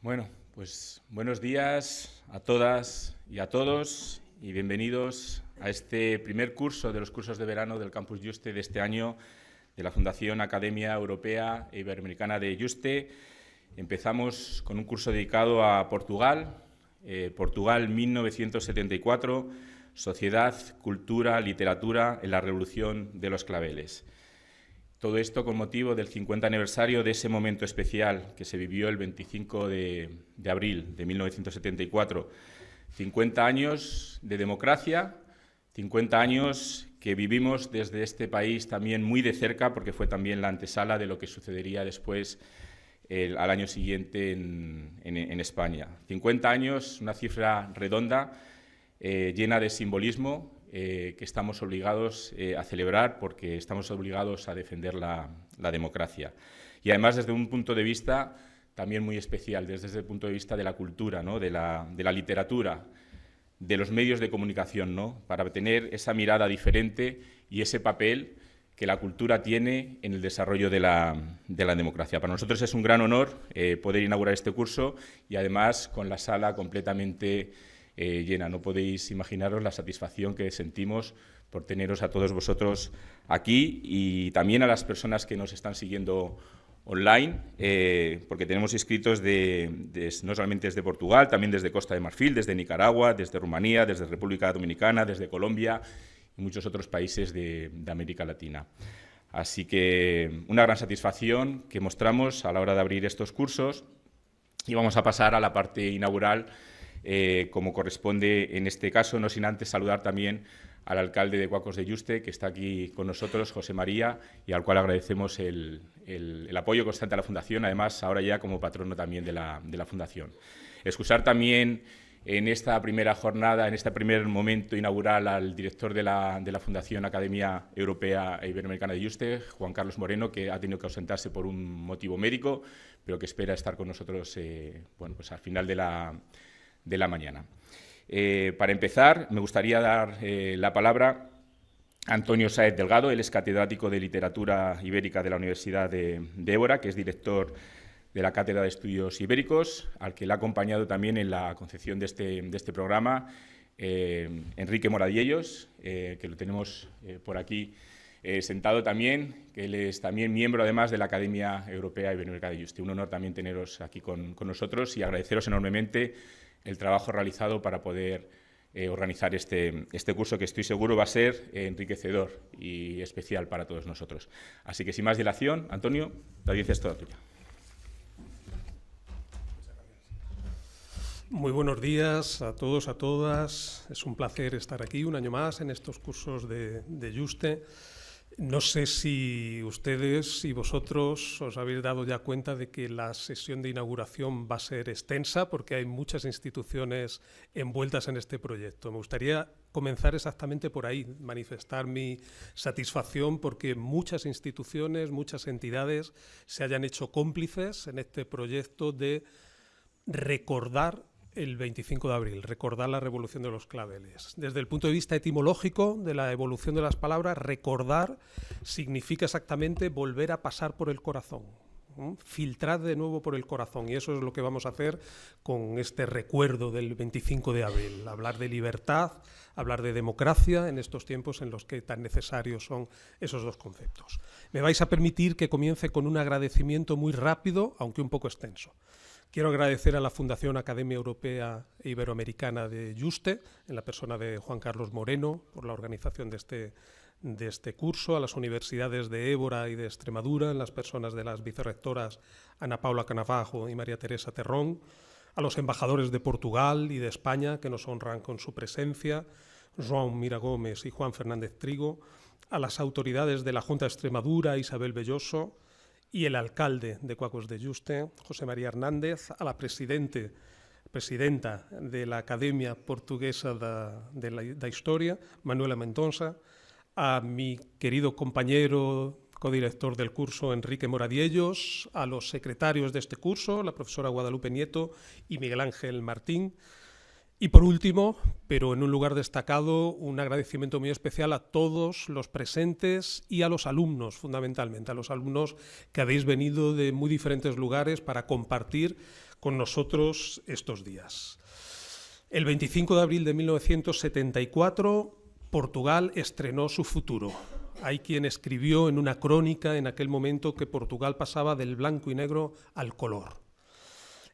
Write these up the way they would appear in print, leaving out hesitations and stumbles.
Bueno, pues buenos días a todas y a todos y bienvenidos a este primer curso de los cursos de verano del Campus Yuste de este año de la Fundación Academia Europea e Iberoamericana de Yuste. Empezamos con un curso dedicado a Portugal, Portugal 1974, Sociedad, Cultura, Literatura en la Revolución de los Claveles. Todo esto con motivo del 50 aniversario de ese momento especial que se vivió el 25 de abril de 1974. 50 años de democracia, 50 años que vivimos desde este país también muy de cerca, porque fue también la antesala de lo que sucedería después al año siguiente en España. 50 años, una cifra redonda, llena de simbolismo, que estamos obligados a celebrar porque estamos obligados a defender la democracia. Y además desde un punto de vista también muy especial, desde el punto de vista de la cultura, ¿no? de la literatura, de los medios de comunicación, ¿no? Para tener esa mirada diferente y ese papel que la cultura tiene en el desarrollo de la democracia. Para nosotros es un gran honor poder inaugurar este curso y además con la sala completamente llena. No podéis imaginaros la satisfacción que sentimos por teneros a todos vosotros aquí y también a las personas que nos están siguiendo online, porque tenemos inscritos no solamente desde Portugal, también desde Costa de Marfil, desde Nicaragua, desde Rumanía, desde República Dominicana, desde Colombia y muchos otros países de América Latina. Así que una gran satisfacción que mostramos a la hora de abrir estos cursos y vamos a pasar a la parte inaugural como corresponde en este caso, no sin antes saludar también al alcalde de Quacos de Yuste, que está aquí con nosotros, José María, y al cual agradecemos el apoyo constante a la Fundación, además ahora ya como patrono también de la Fundación. Excusar también en esta primera jornada, en este primer momento inaugural, al director de la Fundación Academia Europea e Iberoamericana de Yuste, Juan Carlos Moreno, que ha tenido que ausentarse por un motivo médico, pero que espera estar con nosotros bueno, pues al final de la mañana. Para empezar, me gustaría dar la palabra a Antonio Sáez Delgado. Él es catedrático de Literatura Ibérica de la Universidad de Évora, que es director de la Cátedra de Estudios Ibéricos, al que le ha acompañado también en la concepción de este programa Enrique Moradiellos, que lo tenemos por aquí sentado también, que él es también miembro además de la Academia Europea Iberoamericana de Yuste. Un honor también teneros aquí con nosotros y agradeceros enormemente el trabajo realizado para poder organizar este curso, que estoy seguro va a ser enriquecedor y especial para todos nosotros. Así que sin más dilación, Antonio, la audiencia es toda tuya. Muy buenos días a todos, a todas. Es un placer estar aquí un año más en estos cursos de Yuste. No sé si ustedes y vosotros os habéis dado ya cuenta de que la sesión de inauguración va a ser extensa porque hay muchas instituciones envueltas en este proyecto. Me gustaría comenzar exactamente por ahí, manifestar mi satisfacción porque muchas instituciones, muchas entidades se hayan hecho cómplices en este proyecto de recordar el 25 de abril, recordar la Revolución de los Claveles. Desde el punto de vista etimológico de la evolución de las palabras, recordar significa exactamente volver a pasar por el corazón, filtrar de nuevo por el corazón, y eso es lo que vamos a hacer con este recuerdo del 25 de abril, hablar de libertad, hablar de democracia en estos tiempos en los que tan necesarios son esos dos conceptos. Me vais a permitir que comience con un agradecimiento muy rápido, aunque un poco extenso. Quiero agradecer a la Fundación Academia Europea e Iberoamericana de Yuste, en la persona de Juan Carlos Moreno, por la organización de este curso, a las universidades de Évora y de Extremadura, en las personas de las vicerrectoras Ana Paula Canavajo y María Teresa Terrón, a los embajadores de Portugal y de España, que nos honran con su presencia, João Mira Gómez y Juan Fernández Trigo, a las autoridades de la Junta de Extremadura, Isabel Belloso, y el alcalde de Quacos de Yuste, José María Hernández, a la presidenta de la Academia Portuguesa da Historia, Manuela Mendonça, a mi querido compañero codirector del curso, Enrique Moradiellos, a los secretarios de este curso, la profesora Guadalupe Nieto y Miguel Ángel Martín, Y por último, pero en un lugar destacado, un agradecimiento muy especial a todos los presentes y a los alumnos, fundamentalmente, a los alumnos que habéis venido de muy diferentes lugares para compartir con nosotros estos días. El 25 de abril de 1974, Portugal estrenó su futuro. Hay quien escribió en una crónica en aquel momento que Portugal pasaba del blanco y negro al color.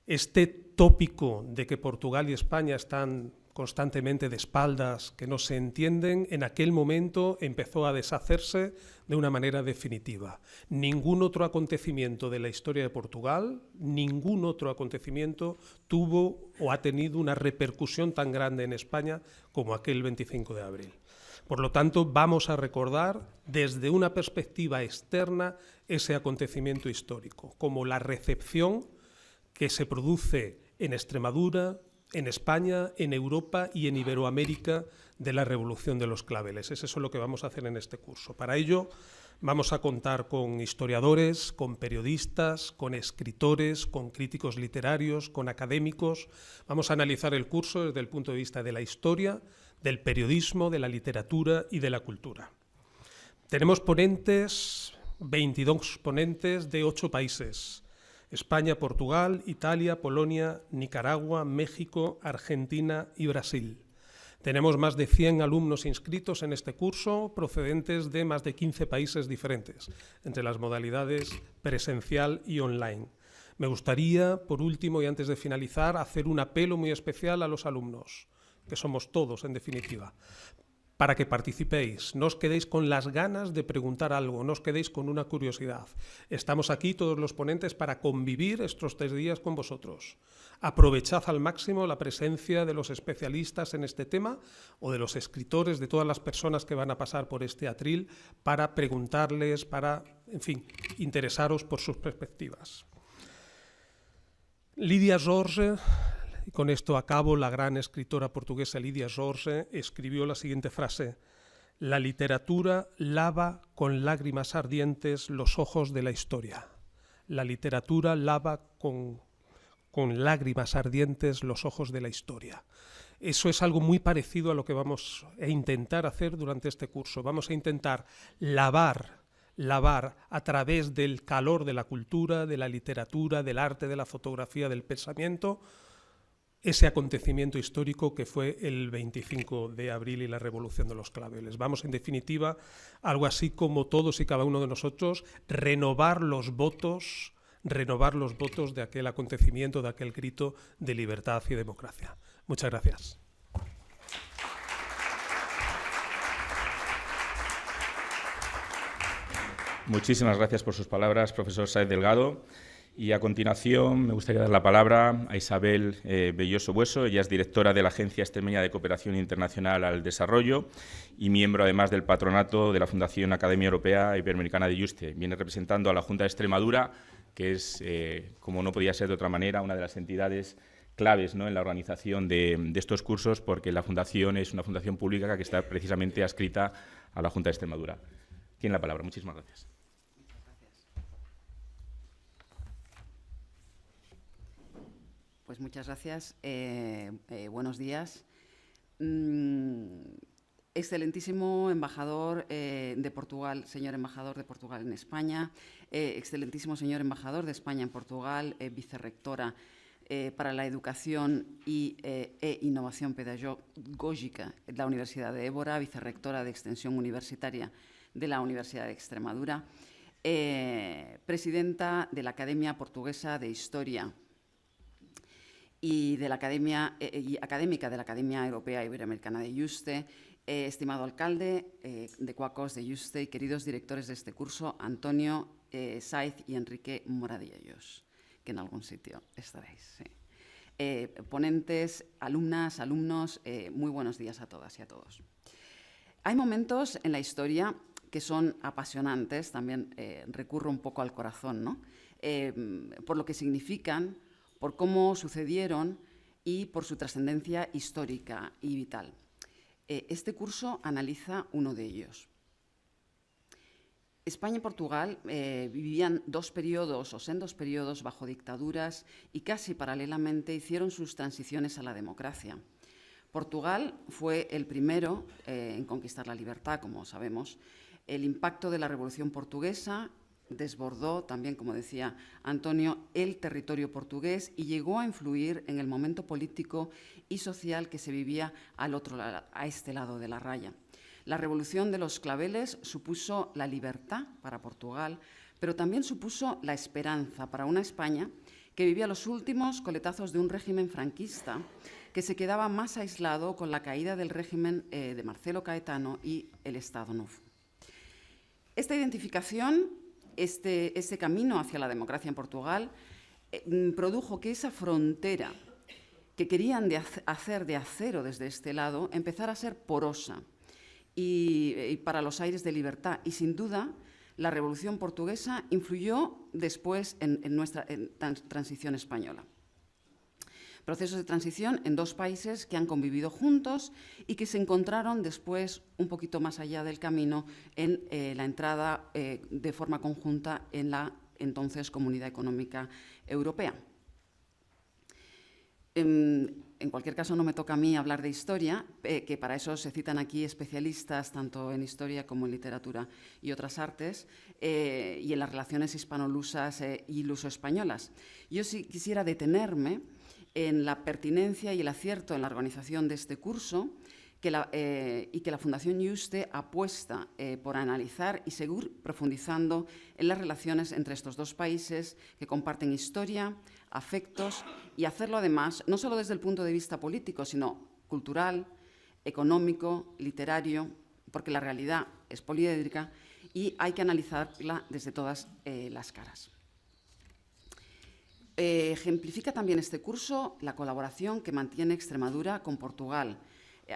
Este tópico de que Portugal y España están constantemente de espaldas, que no se entienden, en aquel momento empezó a deshacerse de una manera definitiva. Ningún otro acontecimiento de la historia de Portugal, ningún otro acontecimiento tuvo o ha tenido una repercusión tan grande en España como aquel 25 de abril. Por lo tanto, vamos a recordar desde una perspectiva externa ese acontecimiento histórico, como la recepción que se produce en Extremadura, en España, en Europa y en Iberoamérica de la Revolución de los Claveles. Es eso lo que vamos a hacer en este curso. Para ello vamos a contar con historiadores, con periodistas, con escritores, con críticos literarios, con académicos. Vamos a analizar el curso desde el punto de vista de la historia, del periodismo, de la literatura y de la cultura. Tenemos ponentes, 22 ponentes de 8 países. España, Portugal, Italia, Polonia, Nicaragua, México, Argentina y Brasil. Tenemos más de 100 alumnos inscritos en este curso, procedentes de más de 15 países diferentes, entre las modalidades presencial y online. Me gustaría, por último y antes de finalizar, hacer un apelo muy especial a los alumnos, que somos todos en definitiva, para que participéis, no os quedéis con las ganas de preguntar algo, no os quedéis con una curiosidad. Estamos aquí todos los ponentes para convivir estos 3 días con vosotros. Aprovechad al máximo la presencia de los especialistas en este tema o de los escritores, de todas las personas que van a pasar por este atril para preguntarles, para, en fin, interesaros por sus perspectivas. Lídia Jorge, y con esto acabo, la gran escritora portuguesa Lídia Jorge escribió la siguiente frase: la literatura lava con lágrimas ardientes los ojos de la historia. La literatura lava con lágrimas ardientes los ojos de la historia. Eso es algo muy parecido a lo que vamos a intentar hacer durante este curso. Vamos a intentar lavar a través del calor de la cultura, de la literatura, del arte, de la fotografía, del pensamiento, ese acontecimiento histórico que fue el 25 de abril y la Revolución de los Claveles. Vamos, en definitiva, algo así como todos y cada uno de nosotros, renovar los votos de aquel acontecimiento, de aquel grito de libertad y democracia. Muchas gracias. Muchísimas gracias por sus palabras, profesor Sáez Delgado. Y a continuación me gustaría dar la palabra a Isabel Belloso Bueso. Ella es directora de la Agencia Extremeña de Cooperación Internacional al Desarrollo y miembro además del patronato de la Fundación Academia Europea Iberoamericana de Yuste. Viene representando a la Junta de Extremadura, que es, como no podía ser de otra manera, una de las entidades claves, ¿no?, en la organización de estos cursos, porque la Fundación es una fundación pública que está precisamente adscrita a la Junta de Extremadura. Tiene la palabra. Muchísimas gracias. Pues muchas gracias. Buenos días. Excelentísimo embajador de Portugal, señor embajador de Portugal en España, excelentísimo señor embajador de España en Portugal, vicerrectora para la educación e innovación pedagógica de la Universidad de Évora, vicerrectora de extensión universitaria de la Universidad de Extremadura, presidenta de la Academia Portuguesa de Historia y de la académica de la Academia Europea Iberoamericana de Yuste, estimado alcalde de Coacos de Yuste y queridos directores de este curso, Antonio Sáez y Enrique Moradillos, que en algún sitio estaréis. Sí. Ponentes, alumnas, alumnos, muy buenos días a todas y a todos. Hay momentos en la historia que son apasionantes, también recurro un poco al corazón, ¿no? Por lo que significan, por cómo sucedieron y por su trascendencia histórica y vital. Este curso analiza uno de ellos. España y Portugal vivían sendos periodos bajo dictaduras y casi paralelamente hicieron sus transiciones a la democracia. Portugal fue el primero en conquistar la libertad, como sabemos. El impacto de la Revolución Portuguesa desbordó también, como decía Antonio, el territorio portugués y llegó a influir en el momento político y social que se vivía a este lado de la raya. La Revolución de los Claveles supuso la libertad para Portugal, pero también supuso la esperanza para una España que vivía los últimos coletazos de un régimen franquista que se quedaba más aislado con la caída del régimen de Marcelo Caetano y el Estado Novo. Esta identificación, este camino hacia la democracia en Portugal, produjo que esa frontera que querían hacer de acero desde este lado empezara a ser porosa y para los aires de libertad. Y sin duda, la Revolución Portuguesa influyó después en nuestra transición española. Procesos de transición en dos países que han convivido juntos y que se encontraron después, un poquito más allá del camino, en la entrada de forma conjunta en la entonces Comunidad Económica Europea. En cualquier caso, no me toca a mí hablar de historia, que para eso se citan aquí especialistas tanto en historia como en literatura y otras artes, y en las relaciones hispano-lusas y luso-españolas. Yo sí quisiera detenerme en la pertinencia y el acierto en la organización de este curso y que la Fundación Juste apuesta por analizar y seguir profundizando en las relaciones entre estos dos países que comparten historia, afectos y hacerlo además no solo desde el punto de vista político, sino cultural, económico, literario, porque la realidad es poliédrica y hay que analizarla desde todas las caras. Ejemplifica también este curso la colaboración que mantiene Extremadura con Portugal.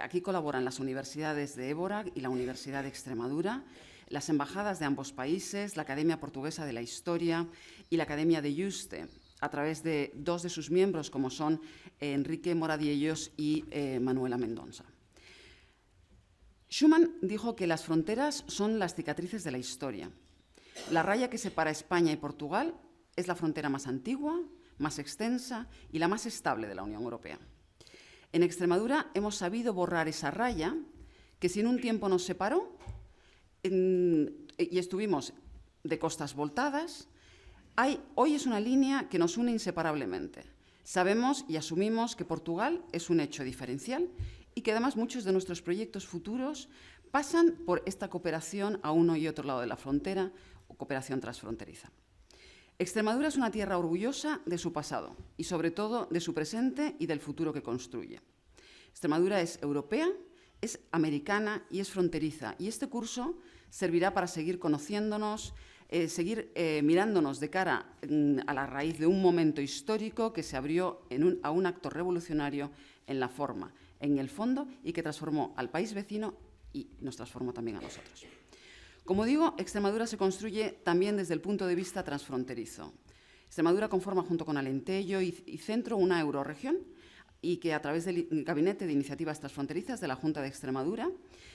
Aquí colaboran las universidades de Évora y la Universidad de Extremadura, las embajadas de ambos países, la Academia Portuguesa de la Historia y la Academia de Juste, a través de dos de sus miembros, como son Enrique Moradiellos y Manuela Mendonça. Schuman dijo que las fronteras son las cicatrices de la historia. La raya que separa España y Portugal es la frontera más antigua, más extensa y la más estable de la Unión Europea. En Extremadura hemos sabido borrar esa raya que si en un tiempo nos separó y estuvimos de costas voltadas, hoy es una línea que nos une inseparablemente. Sabemos y asumimos que Portugal es un hecho diferencial y que además muchos de nuestros proyectos futuros pasan por esta cooperación a uno y otro lado de la frontera o cooperación transfronteriza. Extremadura es una tierra orgullosa de su pasado y, sobre todo, de su presente y del futuro que construye. Extremadura es europea, es americana y es fronteriza. Y este curso servirá para seguir conociéndonos, seguir mirándonos de cara a la raíz de un momento histórico que se abrió a un acto revolucionario en la forma, en el fondo, y que transformó al país vecino y nos transformó también a nosotros. Como digo, Extremadura se construye también desde el punto de vista transfronterizo. Extremadura conforma junto con Alentejo y Centro una eurorregión y que a través del Gabinete de Iniciativas Transfronterizas de la Junta de Extremadura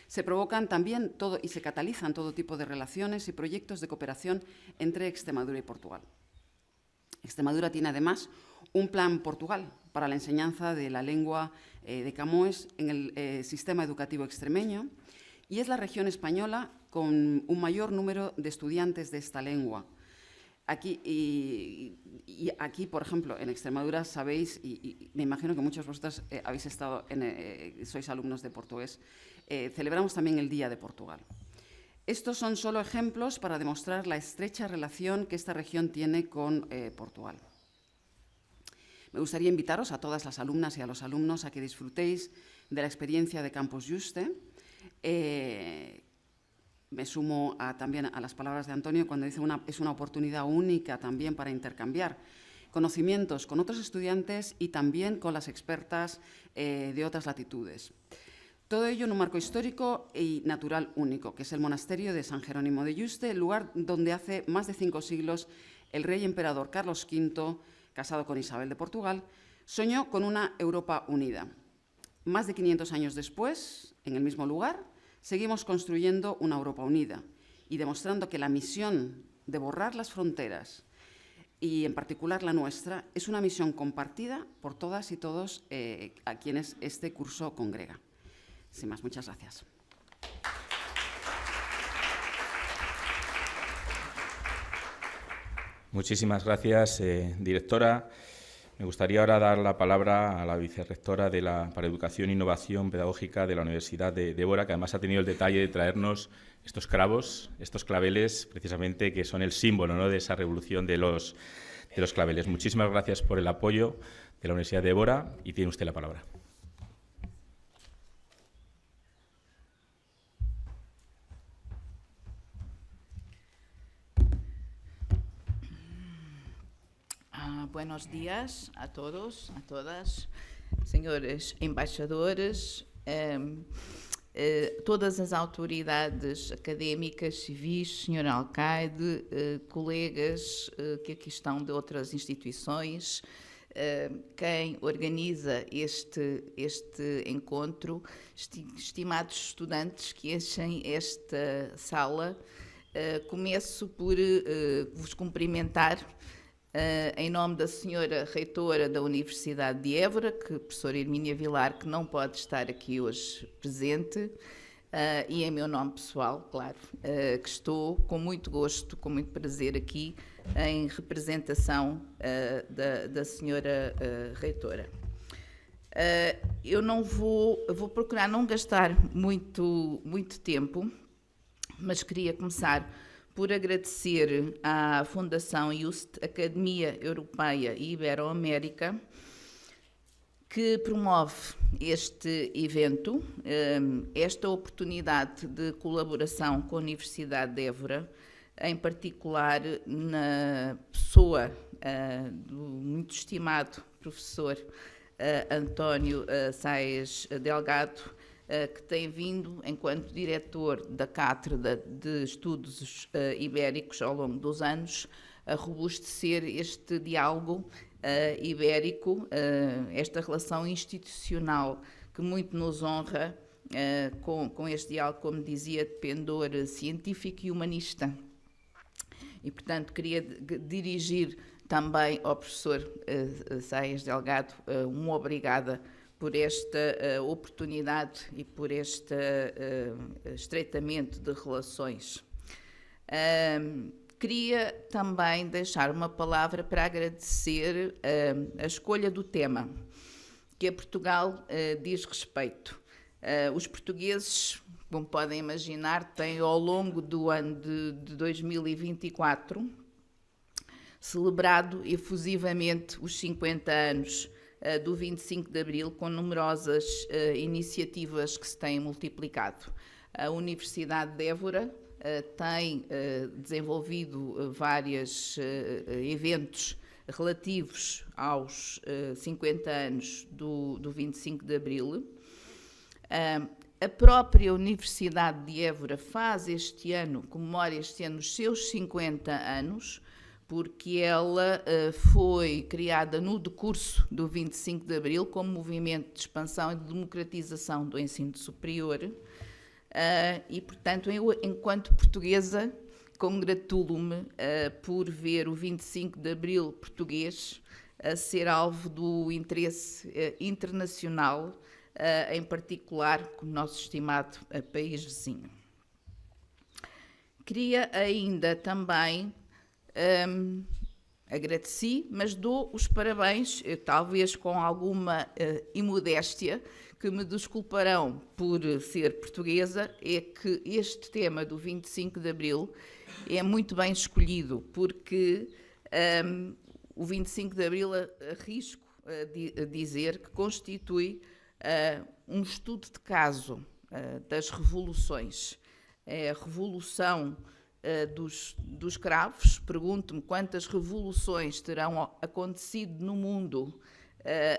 se provocan también y se catalizan todo tipo de relaciones y proyectos de cooperación entre Extremadura y Portugal. Extremadura tiene además un plan Portugal para la enseñanza de la lengua de Camões en el sistema educativo extremeño y es la región española con un mayor número de estudiantes de esta lengua. Aquí, por ejemplo, en Extremadura sabéis, y me imagino que muchos de vosotros habéis estado, sois alumnos de portugués, celebramos también el Día de Portugal. Estos son solo ejemplos para demostrar la estrecha relación que esta región tiene con Portugal. Me gustaría invitaros a todas las alumnas y a los alumnos a que disfrutéis de la experiencia de Campus Juste. Me sumo también a las palabras de Antonio cuando dice es una oportunidad única también para intercambiar conocimientos con otros estudiantes y también con las expertas de otras latitudes. Todo ello en un marco histórico y natural único, que es el monasterio de San Jerónimo de Juste, el lugar donde hace más de 5 siglos el rey emperador Carlos V, casado con Isabel de Portugal, soñó con una Europa unida. Más de 500 años después, en el mismo lugar, seguimos construyendo una Europa unida y demostrando que la misión de borrar las fronteras y en particular la nuestra, es una misión compartida por todas y todos a quienes este curso congrega. Sin más, muchas gracias. Muchísimas gracias, directora. Me gustaría ahora dar la palabra a la vicerrectora para Educación e Innovación Pedagógica de la Universidad de Évora, que además ha tenido el detalle de traernos estos clavos, estos claveles, precisamente, que son el símbolo, ¿no?, de esa revolución de los claveles. Muchísimas gracias por el apoyo de la Universidad de Évora y tiene usted la palabra. Buenos días a todos, a todas, senhores embaixadores, todas as autoridades académicas, civis, senhor alcaide, colegas que aqui estão de outras instituições, quem organiza este encontro, estimados estudantes que enchem esta sala. Começo por vos cumprimentar em nome da senhora reitora da Universidade de Évora, a professora Hermínia Vilar, que não pode estar aqui hoje presente, e em meu nome pessoal, claro, que estou com muito gosto, com muito prazer aqui em representação da senhora reitora. Eu vou procurar não gastar muito tempo, mas queria começar por agradecer à Fundação IUST, Academia Europeia e Ibero-América, que promove este evento, esta oportunidade de colaboração com a Universidade de Évora, em particular na pessoa do muito estimado professor António Saez Delgado, que tem vindo, enquanto diretor da Cátedra de Estudos Ibéricos ao longo dos anos, a robustecer este diálogo ibérico, esta relação institucional que muito nos honra, com este diálogo, como dizia, de pendor científico e humanista. E, portanto, queria dirigir também ao professor Saez Delgado uma obrigada por esta oportunidade e por este estreitamento de relações. Queria também deixar uma palavra para agradecer a escolha do tema, que a Portugal diz respeito. Os portugueses, como podem imaginar, têm ao longo do ano de 2024 celebrado efusivamente os 50 anos do 25 de Abril, com numerosas iniciativas que se têm multiplicado. A Universidade de Évora tem desenvolvido vários eventos relativos aos 50 anos do 25 de Abril. A própria Universidade de Évora comemora este ano os seus 50 anos, porque ela foi criada no decurso do 25 de Abril como movimento de expansão e de democratização do ensino superior. E, portanto, eu, enquanto portuguesa, congratulo-me por ver o 25 de Abril português a ser alvo do interesse internacional, em particular com o nosso estimado país vizinho. Queria ainda também agradeci, mas dou os parabéns, talvez com alguma imodéstia, que me desculparão por ser portuguesa, é que este tema do 25 de Abril é muito bem escolhido, porque o 25 de Abril, arrisco a dizer, que constitui um estudo de caso das revoluções. É a revolução dos cravos. Pergunto-me quantas revoluções terão acontecido no mundo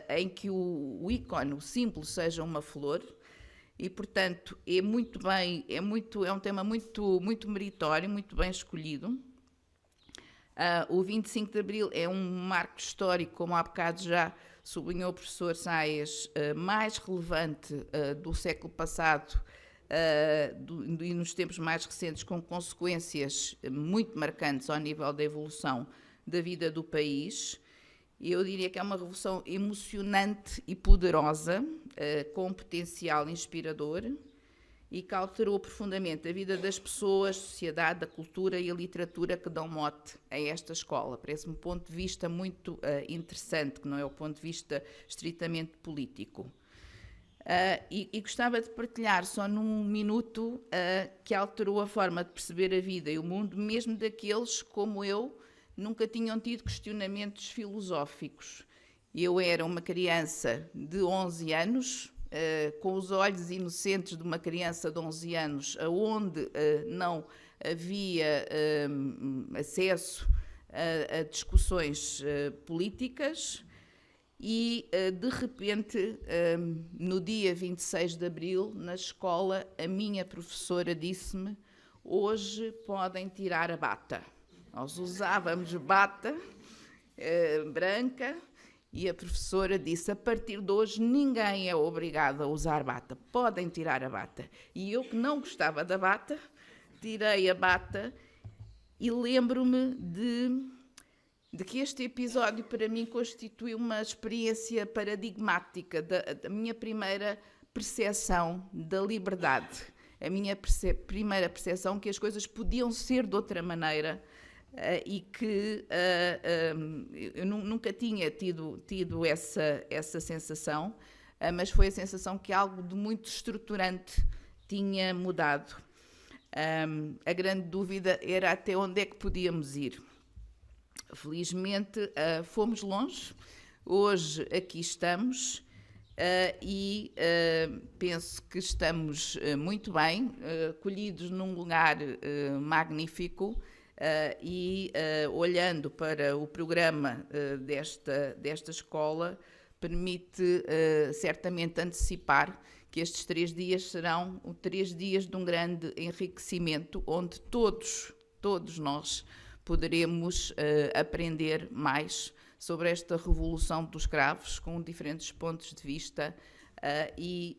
em que o ícone, o símbolo, seja uma flor, e, portanto, é um tema muito meritório, muito bem escolhido. O 25 de Abril é um marco histórico, como há bocado já sublinhou o professor Saez, mais relevante do século passado, e nos tempos mais recentes, com consequências muito marcantes ao nível da evolução da vida do país. Eu diria que é uma revolução emocionante e poderosa, com um potencial inspirador, e que alterou profundamente a vida das pessoas, a sociedade, a cultura e a literatura que dão mote a esta escola. Parece-me um ponto de vista muito interessante, que não é o ponto de vista estritamente político. E gostava de partilhar só num minuto que alterou a forma de perceber a vida e o mundo, mesmo daqueles, como eu, nunca tinham tido questionamentos filosóficos. Eu era uma criança de 11 anos, com os olhos inocentes de uma criança de 11 anos, onde não havia acesso a discussões políticas, e, de repente, no dia 26 de abril, na escola, a minha professora disse-me: hoje podem tirar a bata. Nós usávamos bata branca, e a professora disse: a partir de hoje ninguém é obrigado a usar bata, podem tirar a bata. E eu, que não gostava da bata, tirei a bata, e lembro-me de que este episódio para mim constituiu uma experiência paradigmática da minha primeira percepção da liberdade, a minha primeira percepção que as coisas podiam ser de outra maneira. E que eu nunca tinha tido essa sensação, mas foi a sensação que algo de muito estruturante tinha mudado. A grande dúvida era até onde é que podíamos ir. Felizmente fomos longe, hoje aqui estamos e penso que estamos muito bem, acolhidos num lugar magnífico. Olhando para o programa desta escola, permite certamente antecipar que estes 3 dias serão 3 dias de um grande enriquecimento, onde todos nós poderemos aprender mais sobre esta revolução dos escravos, com diferentes pontos de vista e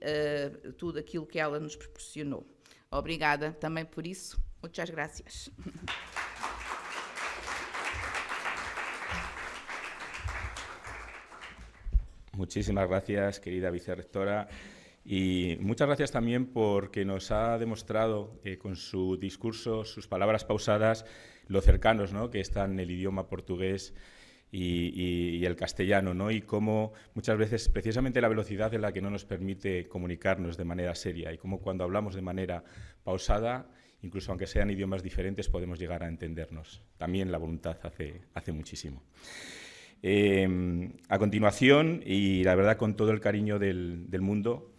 tudo aquilo que ela nos proporcionou. Obrigada também por isso. Muchas gracias. Muchísimas gracias, querida vicerrectora, y muchas gracias también porque nos ha demostrado con su discurso, sus palabras pausadas, lo cercanos, ¿no?, que están el idioma portugués y el castellano, ¿no?, y cómo muchas veces precisamente la velocidad es la que no nos permite comunicarnos de manera seria, y cómo cuando hablamos de manera pausada, incluso aunque sean idiomas diferentes, podemos llegar a entendernos. También la voluntad hace muchísimo. A continuación, y la verdad con todo el cariño del mundo,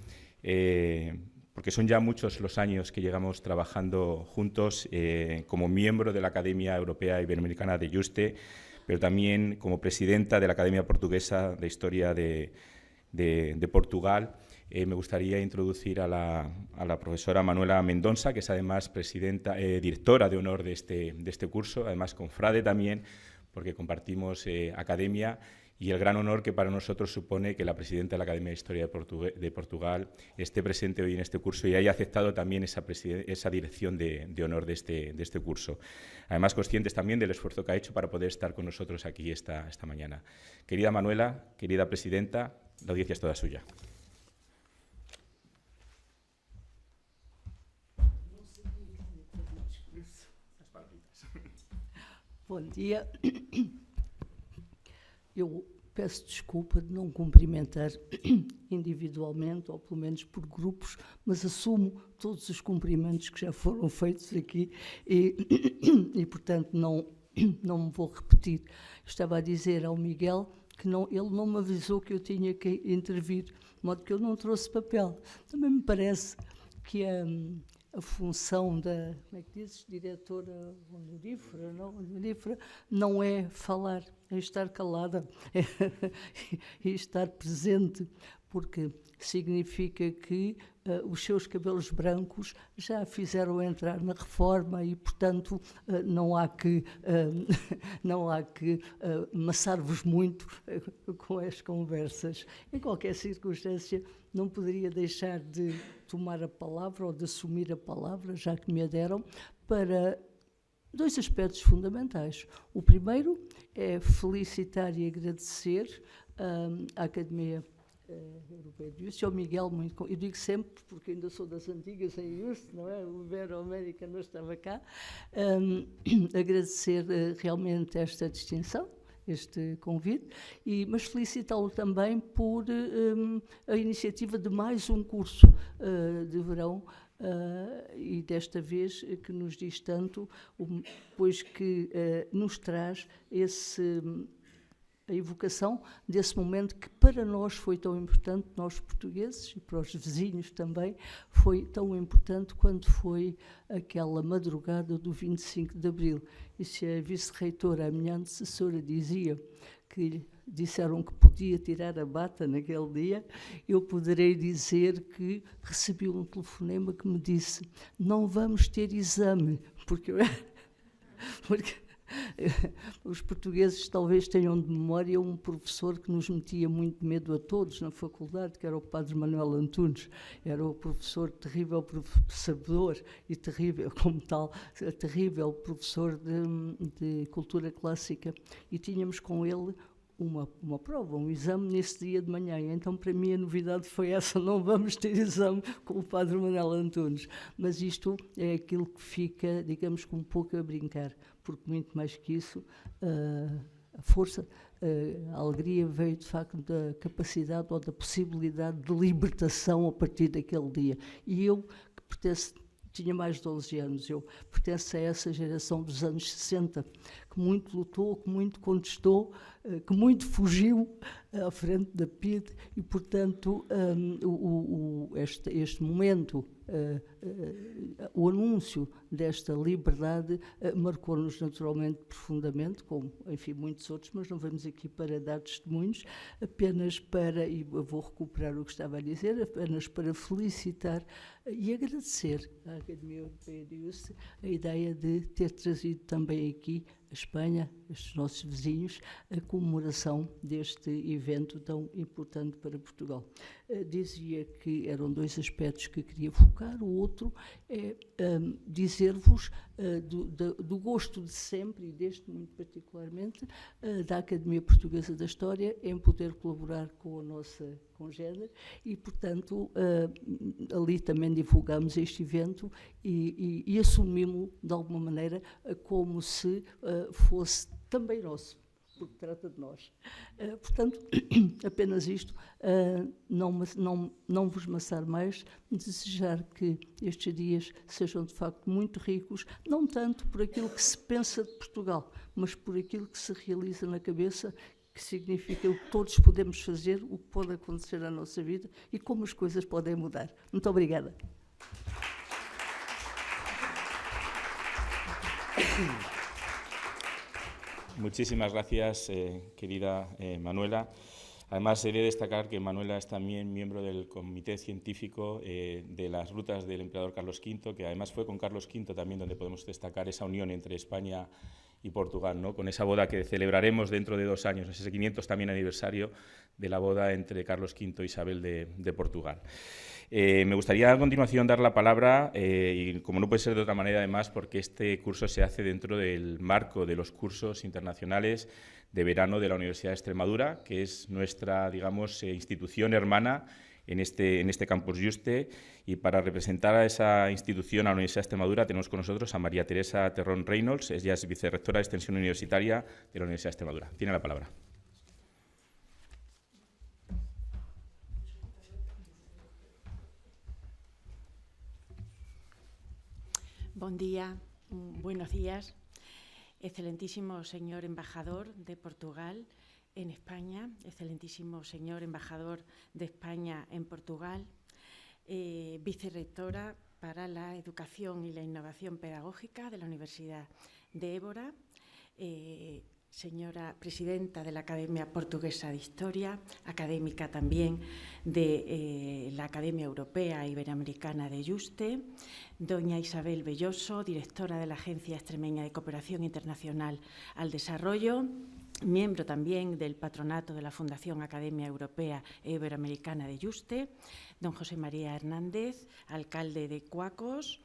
porque son ya muchos los años que llegamos trabajando juntos como miembro de la Academia Europea Iberoamericana de Yuste, pero también como presidenta de la Academia Portuguesa de Historia de Portugal. Me gustaría introducir a la profesora Manuela Mendonça, que es además directora de honor de este curso, además confrade también, porque compartimos academia, y el gran honor que para nosotros supone que la presidenta de la Academia de Historia de Portugal esté presente hoy en este curso y haya aceptado también esa dirección de honor de este curso. Además, conscientes también del esfuerzo que ha hecho para poder estar con nosotros aquí esta mañana. Querida Manuela, querida presidenta, la audiencia es toda suya. Bom dia. Eu peço desculpa de não cumprimentar individualmente, ou pelo menos por grupos, mas assumo todos os cumprimentos que já foram feitos aqui e portanto, não me vou repetir. Estava a dizer ao Miguel que ele não me avisou que eu tinha que intervir, de modo que eu não trouxe papel. Também me parece que a função da, como é que dizes, diretora honorífera, não é falar, é estar calada e estar presente, porque significa que os seus cabelos brancos já fizeram entrar na reforma e, portanto, não há que amassar-vos muito com as conversas. Em qualquer circunstância, não poderia deixar de tomar a palavra ou de assumir a palavra, já que me a deram, para dois aspectos fundamentais. O primeiro é felicitar e agradecer à Academia Europeia de Justiça, ao Miguel, eu digo sempre, porque ainda sou das antigas em Justiça, não é? O Ibero-América não estava cá, agradecer realmente esta distinção, este convite, mas felicitá-lo também por a iniciativa de mais um curso de verão, e desta vez que nos diz tanto, pois que nos traz a evocação desse momento que para nós foi tão importante, nós portugueses, e para os vizinhos também, foi tão importante quando foi aquela madrugada do 25 de Abril. E se a vice-reitora, a minha antecessora, dizia que disseram que podia tirar a bata naquele dia, eu poderei dizer que recebi um telefonema que me disse: não vamos ter exame, porque os portugueses talvez tenham de memória um professor que nos metia muito medo a todos na faculdade, que era o padre Manuel Antunes. Era o professor terrível, sabedor e terrível, como tal, terrível professor de cultura clássica. E tínhamos com ele uma prova, um exame nesse dia de manhã. E então, para mim, a novidade foi essa: não vamos ter exame com o padre Manuel Antunes. Mas isto é aquilo que fica, digamos, com um pouco a brincar, porque muito mais que isso, a força, a alegria veio, de facto, da capacidade ou da possibilidade de libertação a partir daquele dia. E eu, que pertenço, tinha mais de 12 anos, eu pertenço a essa geração dos anos 60, que muito lutou, que muito contestou, que muito fugiu à frente da PIDE, e, portanto, este momento, o anúncio desta liberdade marcou-nos naturalmente profundamente, como, enfim, muitos outros, mas não vamos aqui para dar testemunhos, apenas para, e eu vou recuperar o que estava a dizer, apenas para felicitar e agradecer à Academia Europeia de Justiça a ideia de ter trazido também aqui a Espanha, estes nossos vizinhos, a comemoração deste evento tão importante para Portugal. Dizia que eram dois aspectos que queria focar. O outro é dizer-vos do gosto de sempre, e deste muito particularmente, da Academia Portuguesa da História, em poder colaborar com a nossa congénere, e, portanto, ali também divulgamos este evento e assumimos-lo, de alguma maneira, como se fosse também nosso, porque trata de nós. Portanto, apenas isto, não vos maçar mais, desejar que estes dias sejam, de facto, muito ricos, não tanto por aquilo que se pensa de Portugal, mas por aquilo que se realiza na cabeça, que significa o que todos podemos fazer, o que pode acontecer na nossa vida e como as coisas podem mudar. Muito obrigada. Muchísimas gracias, querida Manuela. Además, he de destacar que Manuela es también miembro del Comité Científico de las Rutas del Emperador Carlos V, que además fue con Carlos V también donde podemos destacar esa unión entre España y Portugal, ¿no? Con esa boda que celebraremos dentro de 2 años, ese 500 también aniversario de la boda entre Carlos V e Isabel de Portugal. Me gustaría a continuación dar la palabra, y como no puede ser de otra manera además, porque este curso se hace dentro del marco de los cursos internacionales de verano de la Universidad de Extremadura, que es nuestra, digamos, institución hermana en este Campus Juste, y para representar a esa institución, a la Universidad de Extremadura, tenemos con nosotros a María Teresa Terrón Reynolds. Ella es vicerrectora de Extensión Universitaria de la Universidad de Extremadura. Tiene la palabra. Buen día, buenos días. Excelentísimo señor embajador de Portugal en España, excelentísimo señor embajador de España en Portugal, vicerrectora para la Educación y la Innovación Pedagógica de la Universidad de Évora, señora presidenta de la Academia Portuguesa de Historia, académica también de la Academia Europea Iberoamericana de Yuste, doña Isabel Belloso, directora de la Agencia Extremeña de Cooperación Internacional al Desarrollo, miembro también del patronato de la Fundación Academia Europea Iberoamericana de Yuste, don José María Hernández, alcalde de Cuacos,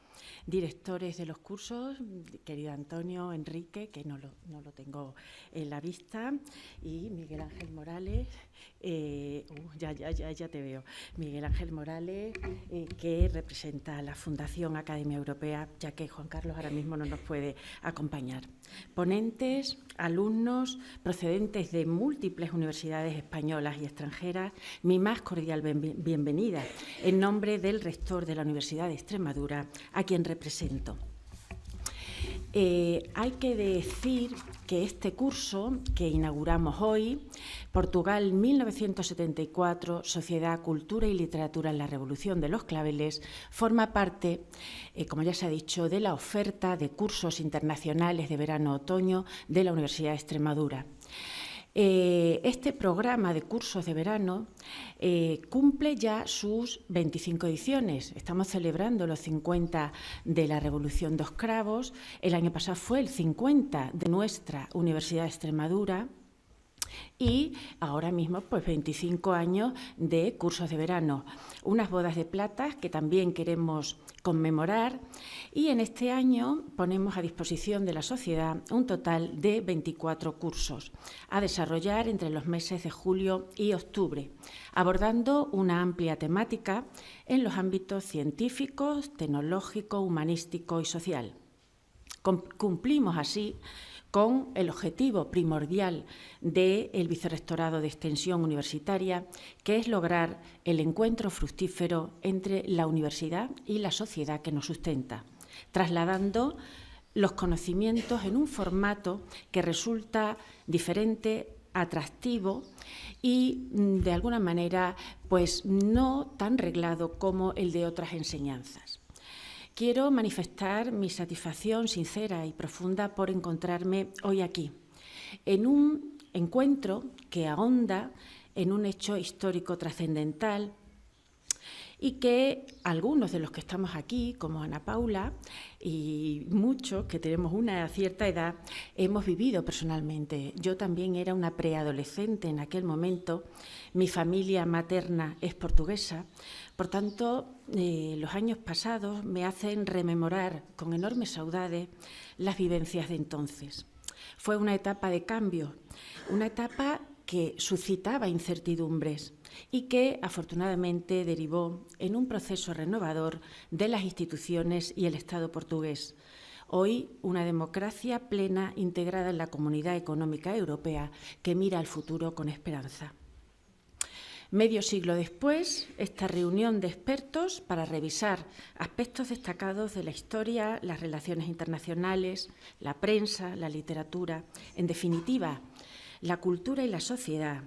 directores de los cursos, querido Antonio, Enrique, que no lo tengo en la vista, y Miguel Ángel Morales, ya te veo, Miguel Ángel Morales, que representa a la Fundación Academia Europea, ya que Juan Carlos ahora mismo no nos puede acompañar. Ponentes, alumnos procedentes de múltiples universidades españolas y extranjeras, mi más cordial bienvenida en nombre del rector de la Universidad de Extremadura, a quien represento. Hay que decir que este curso que inauguramos hoy, Portugal 1974, Sociedad, Cultura y Literatura en la Revolución de los Claveles, forma parte, como ya se ha dicho, de la oferta de cursos internacionales de verano-otoño de la Universidad de Extremadura. Este programa de cursos de verano cumple ya sus 25 ediciones. Estamos celebrando los 50 de la Revolución dos Cravos. El año pasado fue el 50 de nuestra Universidad de Extremadura. Y ahora mismo, pues 25 años de cursos de verano. Unas bodas de plata que también queremos conmemorar, y en este año ponemos a disposición de la sociedad un total de 24 cursos a desarrollar entre los meses de julio y octubre, abordando una amplia temática en los ámbitos científicos, tecnológico, humanístico y social. Cumplimos así con el objetivo primordial del Vicerrectorado de Extensión Universitaria, que es lograr el encuentro fructífero entre la universidad y la sociedad que nos sustenta, trasladando los conocimientos en un formato que resulta diferente, atractivo y, de alguna manera, pues no tan reglado como el de otras enseñanzas. Quiero manifestar mi satisfacción sincera y profunda por encontrarme hoy aquí, en un encuentro que ahonda en un hecho histórico trascendental y que algunos de los que estamos aquí, como Ana Paula y muchos que tenemos una cierta edad, hemos vivido personalmente. Yo también era una preadolescente en aquel momento, mi familia materna es portuguesa. Por tanto, los años pasados me hacen rememorar con enormes saudades las vivencias de entonces. Fue una etapa de cambio, una etapa que suscitaba incertidumbres y que afortunadamente derivó en un proceso renovador de las instituciones y el Estado portugués. Hoy, una democracia plena integrada en la Comunidad Económica Europea que mira al futuro con esperanza. Medio siglo después, esta reunión de expertos para revisar aspectos destacados de la historia, las relaciones internacionales, la prensa, la literatura, en definitiva, la cultura y la sociedad,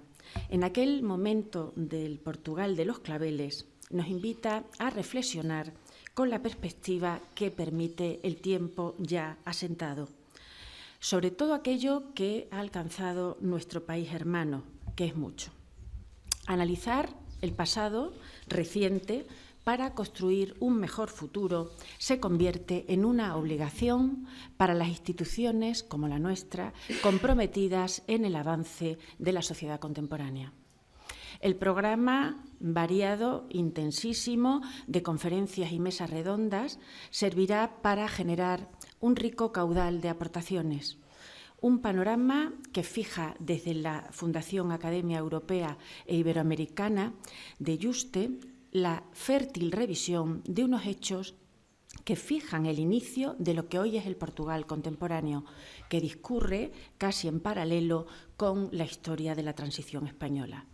en aquel momento del Portugal de los Claveles, nos invita a reflexionar con la perspectiva que permite el tiempo ya asentado, sobre todo aquello que ha alcanzado nuestro país hermano, que es mucho. Analizar el pasado reciente para construir un mejor futuro se convierte en una obligación para las instituciones como la nuestra, comprometidas en el avance de la sociedad contemporánea. El programa variado, intensísimo, de conferencias y mesas redondas servirá para generar un rico caudal de aportaciones. Un panorama que fija desde la Fundación Academia Europea e Iberoamericana de Yuste la fértil revisión de unos hechos que fijan el inicio de lo que hoy es el Portugal contemporáneo, que discurre casi en paralelo con la historia de la transición española.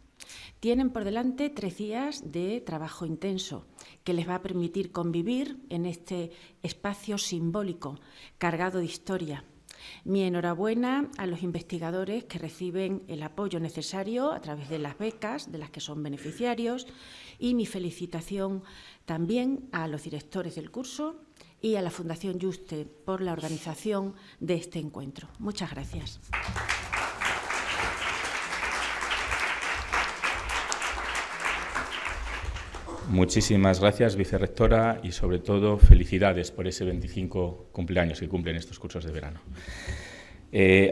Tienen por delante 3 días de trabajo intenso que les va a permitir convivir en este espacio simbólico, cargado de historia. Mi enhorabuena a los investigadores que reciben el apoyo necesario a través de las becas de las que son beneficiarios, y mi felicitación también a los directores del curso y a la Fundación Yuste por la organización de este encuentro. Muchas gracias. Muchísimas gracias, vicerrectora, y sobre todo felicidades por ese 25 cumpleaños que cumplen estos cursos de verano.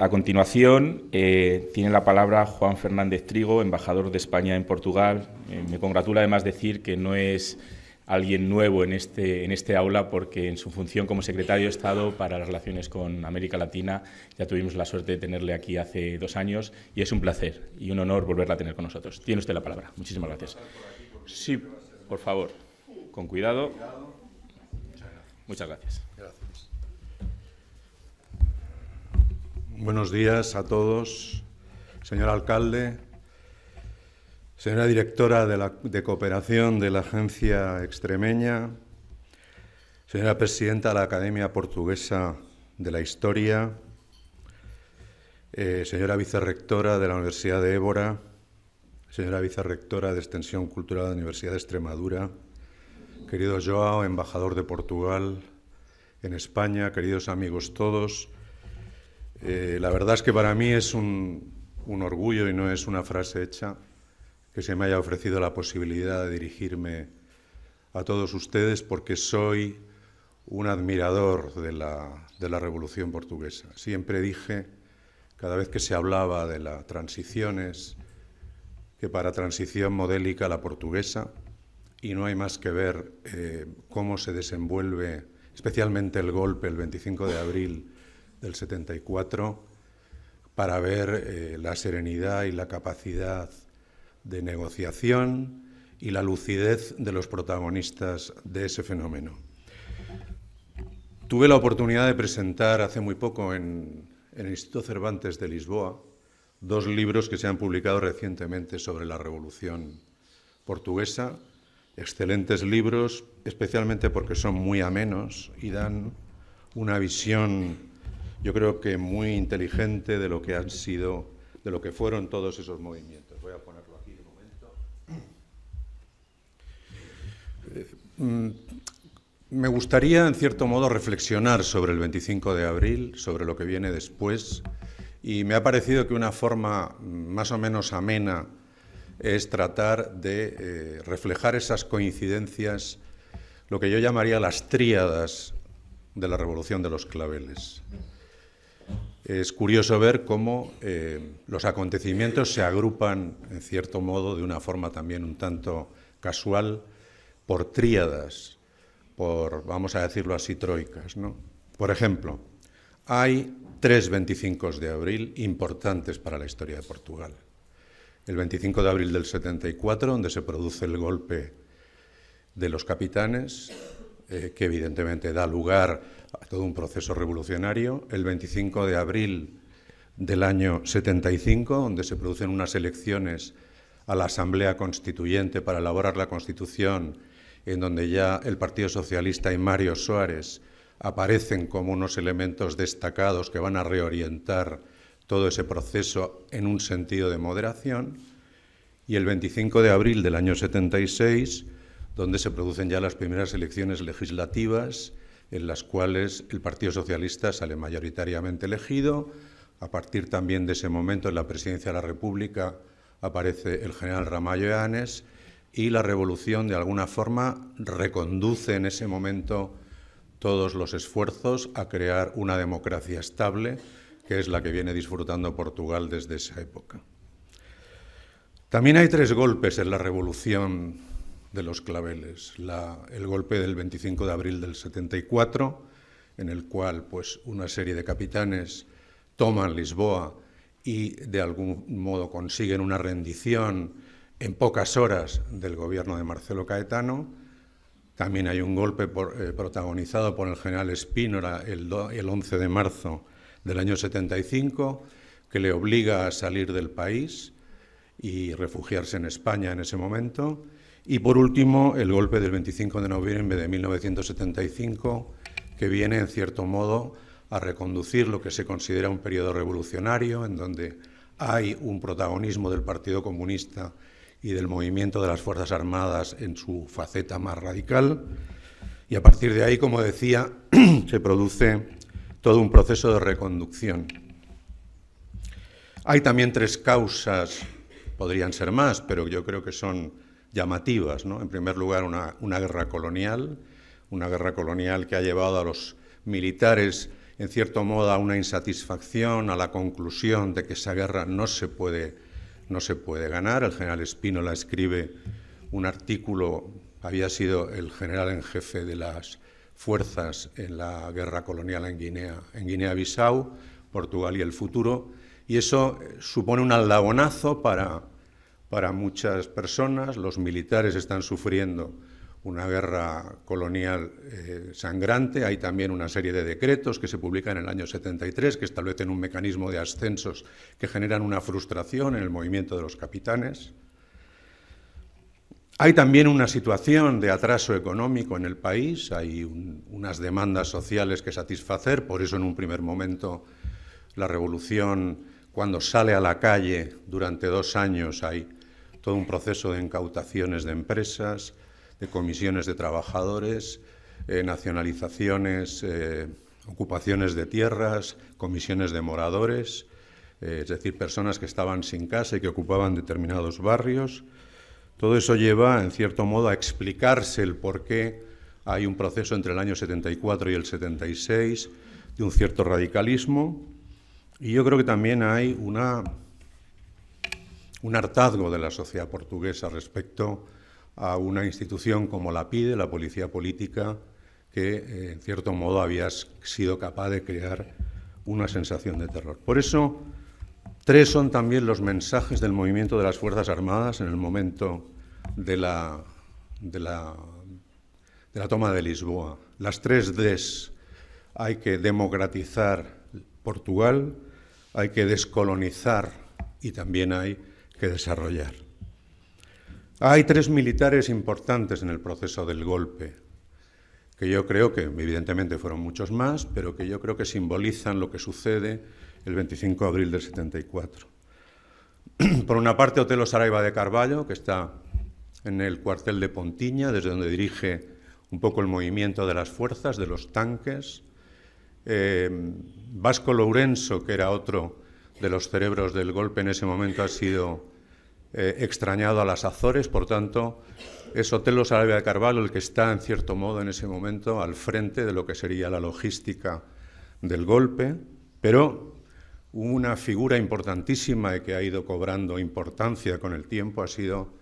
A continuación, tiene la palabra Juan Fernández Trigo, embajador de España en Portugal. Me congratula además decir que no es alguien nuevo en este aula, porque en su función como secretario de Estado para las relaciones con América Latina ya tuvimos la suerte de tenerle aquí hace 2 años y es un placer y un honor volverla a tener con nosotros. Tiene usted la palabra. Muchísimas gracias. Sí, por favor, con cuidado. Muchas gracias. Buenos días a todos, señor alcalde, señora directora de cooperación de la Agencia Extremeña, señora presidenta de la Academia Portuguesa de la Historia, señora vicerrectora de la Universidad de Évora, señora vicerrectora de Extensión Cultural de la Universidad de Extremadura, querido Joao, embajador de Portugal en España, queridos amigos todos. La verdad es que para mí es un orgullo, y no es una frase hecha, que se me haya ofrecido la posibilidad de dirigirme a todos ustedes, porque soy un admirador de la Revolución Portuguesa. Siempre dije, cada vez que se hablaba de las transiciones, que para transición modélica la portuguesa, y no hay más que ver cómo se desenvuelve, especialmente el golpe el 25 de abril del 74, para ver la serenidad y la capacidad de negociación y la lucidez de los protagonistas de ese fenómeno. Tuve la oportunidad de presentar hace muy poco en el Instituto Cervantes de Lisboa 2 libros que se han publicado recientemente sobre la Revolución Portuguesa, excelentes libros, especialmente porque son muy amenos y dan una visión, yo creo que muy inteligente, de lo que han sido, de lo que fueron todos esos movimientos. Voy a ponerlo aquí de momento. Me gustaría, en cierto modo, reflexionar sobre el 25 de abril, sobre lo que viene después, y me ha parecido que una forma más o menos amena es tratar de reflejar esas coincidencias, lo que yo llamaría las tríadas de la Revolución de los Claveles. Es curioso ver cómo los acontecimientos se agrupan, en cierto modo, de una forma también un tanto casual, por tríadas, por, vamos a decirlo así, troicas, ¿no? Por ejemplo, hay 3 25 de abril importantes para la historia de Portugal. El 25 de abril del 74, donde se produce el golpe de los capitanes, que evidentemente da lugar a todo un proceso revolucionario. El 25 de abril del año 75, donde se producen unas elecciones a la Asamblea Constituyente para elaborar la Constitución, en donde ya el Partido Socialista y Mário Soares aparecen como unos elementos destacados que van a reorientar todo ese proceso en un sentido de moderación. Y el 25 de abril del año 76, donde se producen ya las primeras elecciones legislativas, en las cuales el Partido Socialista sale mayoritariamente elegido. A partir también de ese momento, en la presidencia de la República, aparece el general Ramallo Eanes, y la revolución, de alguna forma, reconduce en ese momento todos los esfuerzos a crear una democracia estable, que es la que viene disfrutando Portugal desde esa época. También hay 3 golpes en la Revolución de los Claveles. El golpe del 25 de abril del 74, en el cual pues, una serie de capitanes toman Lisboa y de algún modo consiguen una rendición en pocas horas del gobierno de Marcelo Caetano. También hay un golpe protagonizado por el general Spínola el 11 de marzo del año 75, que le obliga a salir del país y refugiarse en España en ese momento. Y por último, el golpe del 25 de noviembre de 1975, que viene, en cierto modo, a reconducir lo que se considera un periodo revolucionario, en donde hay un protagonismo del Partido Comunista y del movimiento de las Fuerzas Armadas en su faceta más radical. Y a partir de ahí, como decía, se produce todo un proceso de reconducción. Hay también 3 causas, podrían ser más, pero yo creo que son llamativas, ¿no? En primer lugar, una guerra colonial que ha llevado a los militares, en cierto modo, a una insatisfacción, a la conclusión de que esa guerra no se puede ganar. El general Spínola escribe un artículo había sido el general en jefe de las fuerzas en la guerra colonial en Guinea-Bissau, Portugal y el futuro, y eso supone un aldabonazo para muchas personas. Los militares están sufriendo una guerra colonial sangrante. Hay también una serie de decretos que se publican en el año 73 que establecen un mecanismo de ascensos que generan una frustración en el movimiento de los capitanes. Hay también una situación de atraso económico en el país, hay unas demandas sociales que satisfacer, por eso en un primer momento la revolución, cuando sale a la calle durante 2 años, hay todo un proceso de incautaciones de empresas, de comisiones de trabajadores, nacionalizaciones, ocupaciones de tierras, comisiones de moradores, es decir, personas que estaban sin casa y que ocupaban determinados barrios. Todo eso lleva, en cierto modo, a explicarse el por qué hay un proceso entre el año 74 y el 76 de un cierto radicalismo, y yo creo que también hay un hartazgo de la sociedad portuguesa respecto a una institución como la PIDE, la Policía Política, que, en cierto modo, había sido capaz de crear una sensación de terror. Por eso, 3 son también los mensajes del movimiento de las Fuerzas Armadas en el momento de la toma de Lisboa. Las 3 Ds. Hay que democratizar Portugal, hay que descolonizar y también hay que desarrollar. Hay 3 militares importantes en el proceso del golpe, que yo creo que, evidentemente, fueron muchos más, pero que yo creo que simbolizan lo que sucede el 25 de abril del 74. Por una parte, Otelo Saraiva de Carvalho, que está en el cuartel de Pontiña, desde donde dirige un poco el movimiento de las fuerzas, de los tanques. Vasco Lourenço, que era otro de los cerebros del golpe en ese momento, ha sido extrañado a las Azores, por tanto, es Otelo Saraiva de Carvalho el que está, en cierto modo, en ese momento al frente de lo que sería la logística del golpe, pero una figura importantísima y que ha ido cobrando importancia con el tiempo ha sido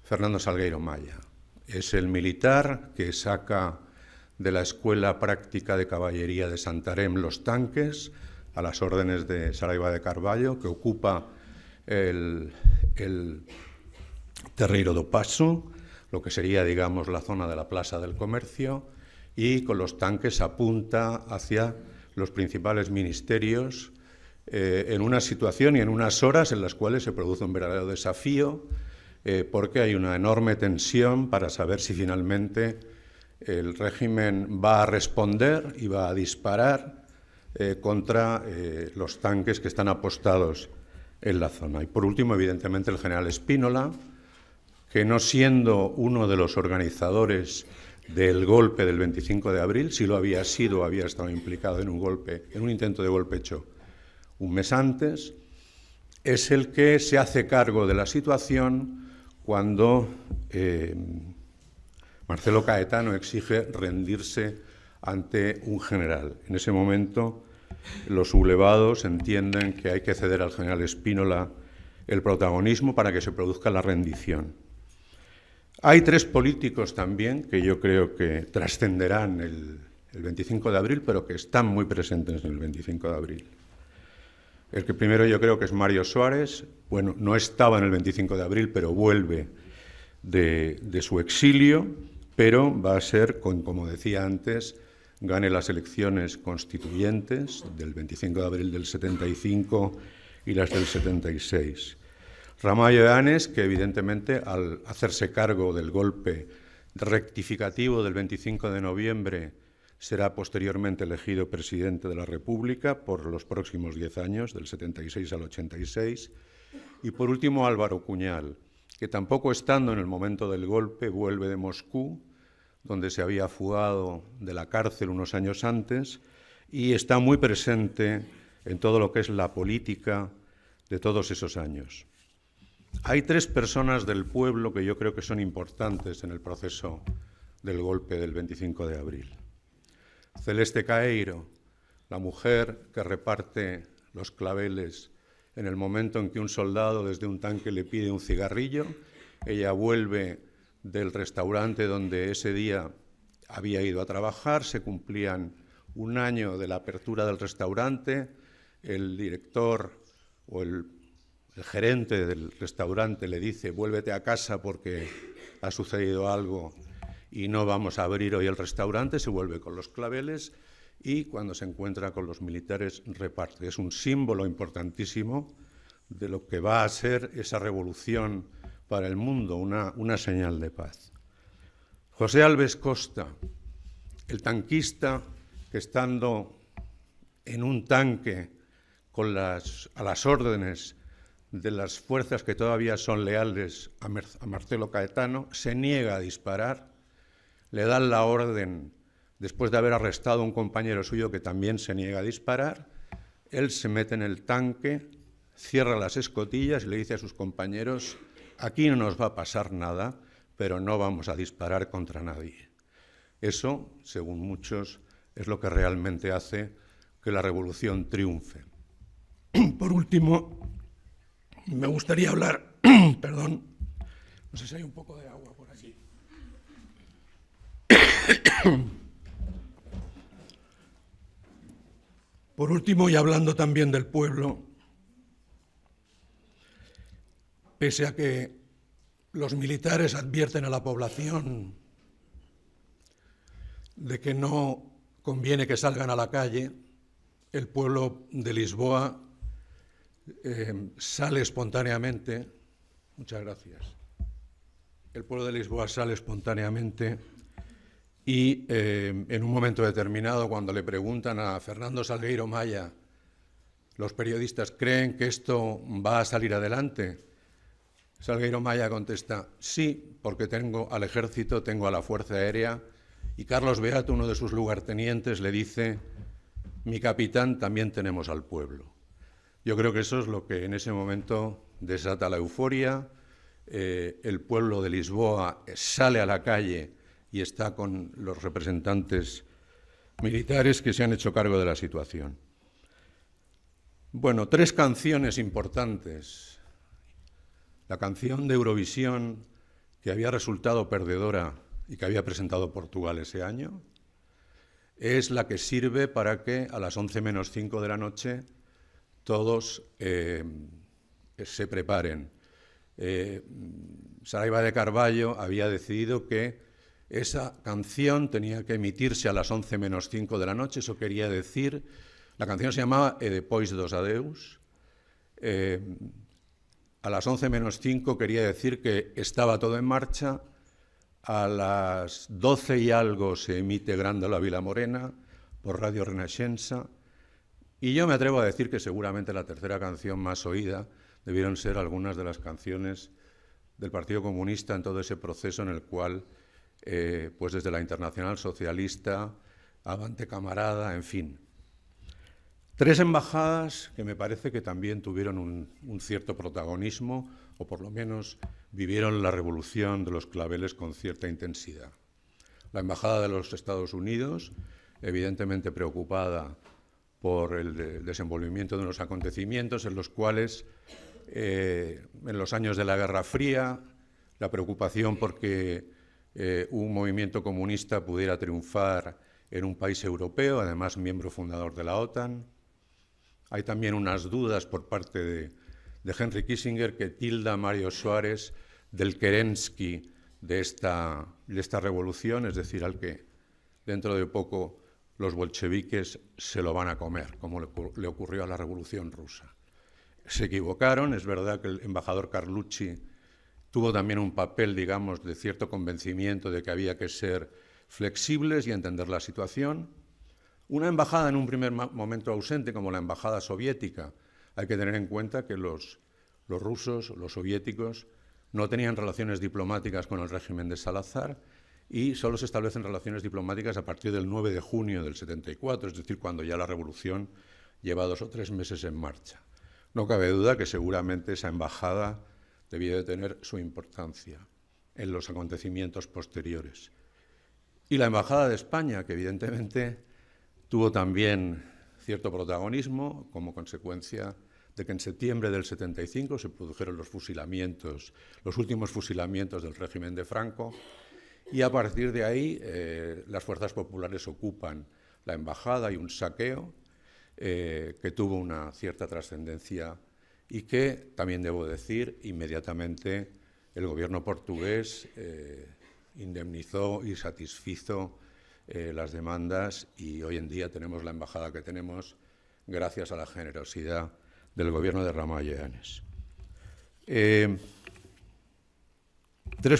Fernando Salgueiro Maya. Es el militar que saca de la Escuela Práctica de Caballería de Santarém los tanques a las órdenes de Saraiva de Carvalho, que ocupa el Terreiro do Paso, lo que sería, digamos, la zona de la Plaza del Comercio, y con los tanques apunta hacia los principales ministerios en una situación y en unas horas en las cuales se produce un verdadero desafío, porque hay una enorme tensión para saber si finalmente el régimen va a responder y va a disparar contra los tanques que están apostados en la zona. Y por último, evidentemente, el general Spínola, que no siendo uno de los organizadores del golpe del 25 de abril, sí lo había sido, había estado implicado en un intento de golpe hecho un mes antes, es el que se hace cargo de la situación cuando Marcelo Caetano exige rendirse ante un general. En ese momento, los sublevados entienden que hay que ceder al general Spínola el protagonismo para que se produzca la rendición. Hay 3 políticos también que yo creo que trascenderán el 25 de abril, pero que están muy presentes en el 25 de abril. El que primero yo creo que es Mário Soares. Bueno, no estaba en el 25 de abril, pero vuelve de su exilio, pero va a ser, como decía antes, gane las elecciones constituyentes del 25 de abril del 75 y las del 76. Ramalho Eanes, que evidentemente al hacerse cargo del golpe rectificativo del 25 de noviembre será posteriormente elegido presidente de la República por los próximos 10 años, del 76 al 86. Y por último Álvaro Cuñal, que tampoco estando en el momento del golpe vuelve de Moscú, donde se había fugado de la cárcel unos años antes, y está muy presente en todo lo que es la política de todos esos años. Hay 3 personas del pueblo que yo creo que son importantes en el proceso del golpe del 25 de abril. Celeste Caeiro, la mujer que reparte los claveles en el momento en que un soldado desde un tanque le pide un cigarrillo, ella vuelve del restaurante donde ese día había ido a trabajar, se cumplían 1 año de la apertura del restaurante, el director o el gerente del restaurante le dice: vuélvete a casa porque ha sucedido algo y no vamos a abrir hoy el restaurante. Se vuelve con los claveles y cuando se encuentra con los militares reparte. Es un símbolo importantísimo de lo que va a ser esa revolución para el mundo, una señal de paz. José Alves Costa, el tanquista que estando en un tanque a las órdenes de las fuerzas que todavía son leales a Marcelo Caetano, se niega a disparar, le dan la orden, después de haber arrestado a un compañero suyo que también se niega a disparar, él se mete en el tanque, cierra las escotillas y le dice a sus compañeros: aquí no nos va a pasar nada, pero no vamos a disparar contra nadie. Eso, según muchos, es lo que realmente hace que la revolución triunfe. Por último, me gustaría hablar, perdón, no sé si hay un poco de agua por aquí. Por último, y hablando también del pueblo, pese a que los militares advierten a la población de que no conviene que salgan a la calle, el pueblo de Lisboa sale espontáneamente. Muchas gracias. El pueblo de Lisboa sale espontáneamente y en un momento determinado, cuando le preguntan a Fernando Salgueiro Maya, los periodistas: ¿creen que esto va a salir adelante? Salgueiro Maya contesta: sí, porque tengo al ejército, tengo a la Fuerza Aérea, y Carlos Beato, uno de sus lugartenientes, le dice: mi capitán, también tenemos al pueblo. Yo creo que eso es lo que en ese momento desata la euforia. El pueblo de Lisboa sale a la calle y está con los representantes militares que se han hecho cargo de la situación. Bueno, 3 canciones importantes. La canción de Eurovisión, que había resultado perdedora y que había presentado Portugal ese año, es la que sirve para que a las 11 menos 5 de la noche todos se preparen. Saraiva de Carvalho había decidido que esa canción tenía que emitirse a las 11 menos 5 de la noche. Eso quería decir, la canción se llamaba E depois dos adeus. A las 11 menos 5 quería decir que estaba todo en marcha. A las 12 y algo se emite Grândola Vila Morena por Radio Renascença. Y yo me atrevo a decir que seguramente la tercera canción más oída debieron ser algunas de las canciones del Partido Comunista en todo ese proceso en el cual, pues desde la Internacional Socialista, Avante Camarada, en fin. 3 embajadas que me parece que también tuvieron un cierto protagonismo, o por lo menos vivieron la revolución de los claveles con cierta intensidad. La Embajada de los Estados Unidos, evidentemente preocupada por el desenvolvimiento de unos acontecimientos en los cuales, en los años de la Guerra Fría, la preocupación porque un movimiento comunista pudiera triunfar en un país europeo, además miembro fundador de la OTAN. Hay también unas dudas por parte de Henry Kissinger, que tilda a Mario Soares del Kerensky de esta revolución, es decir, al que dentro de poco los bolcheviques se lo van a comer, como le ocurrió a la Revolución Rusa. Se equivocaron, es verdad que el embajador Carlucci tuvo también un papel, digamos, de cierto convencimiento de que había que ser flexibles y entender la situación. Una embajada en un primer momento ausente, como la embajada soviética. Hay que tener en cuenta que los rusos, los soviéticos, no tenían relaciones diplomáticas con el régimen de Salazar y solo se establecen relaciones diplomáticas a partir del 9 de junio del 74, es decir, cuando ya la revolución lleva 2 o 3 meses en marcha. No cabe duda que seguramente esa embajada debía de tener su importancia en los acontecimientos posteriores. Y la Embajada de España, que evidentemente tuvo también cierto protagonismo como consecuencia de que en septiembre del 75 se produjeron los últimos fusilamientos del régimen de Franco, y a partir de ahí las fuerzas populares ocupan la embajada y un saqueo que tuvo una cierta trascendencia y que, también debo decir, inmediatamente el gobierno portugués indemnizó y satisfizo las demandas, y hoy en día tenemos la embajada que tenemos gracias a la generosidad del gobierno de Ramallo Eanes. 3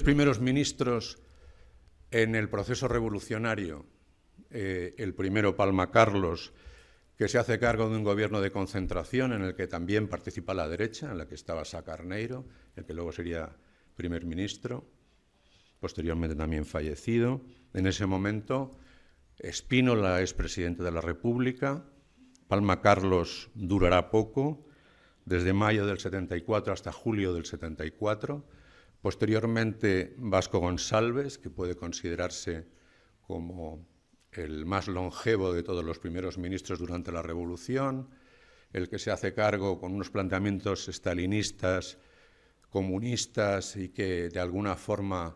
primeros ministros en el proceso revolucionario. El primero, Palma Carlos, que se hace cargo de un gobierno de concentración en el que también participa la derecha, en la que estaba Sá Carneiro, el que luego sería primer ministro, posteriormente también fallecido. En ese momento, Spínola es presidente de la República. Palma Carlos durará poco, desde mayo del 74 hasta julio del 74. Posteriormente, Vasco Gonçalves, que puede considerarse como el más longevo de todos los primeros ministros durante la Revolución, el que se hace cargo con unos planteamientos estalinistas, comunistas, y que de alguna forma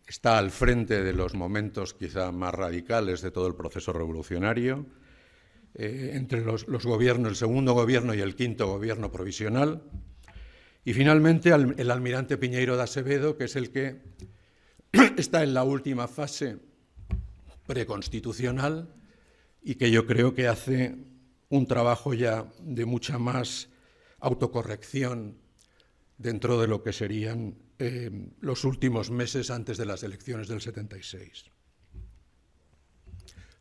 está al frente de los momentos quizá más radicales de todo el proceso revolucionario, entre los gobiernos, el segundo gobierno y el quinto gobierno provisional. Y finalmente el almirante Piñeiro de Acevedo, que es el que está en la última fase preconstitucional y que yo creo que hace un trabajo ya de mucha más autocorrección dentro de lo que serían los últimos meses antes de las elecciones del 76.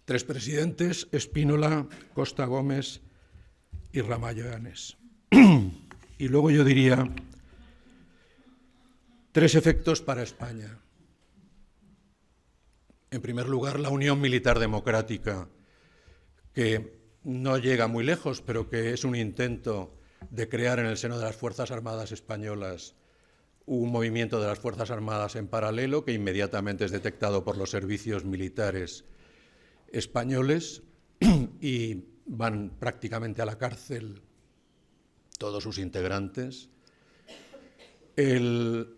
3 presidentes: Spínola, Costa Gómez y Ramallo Eanes. Y luego yo diría 3 efectos para España. En primer lugar, la Unión Militar Democrática, que no llega muy lejos, pero que es un intento de crear en el seno de las Fuerzas Armadas españolas un movimiento de las Fuerzas Armadas en paralelo, que inmediatamente es detectado por los servicios militares españoles y van prácticamente a la cárcel todos sus integrantes. El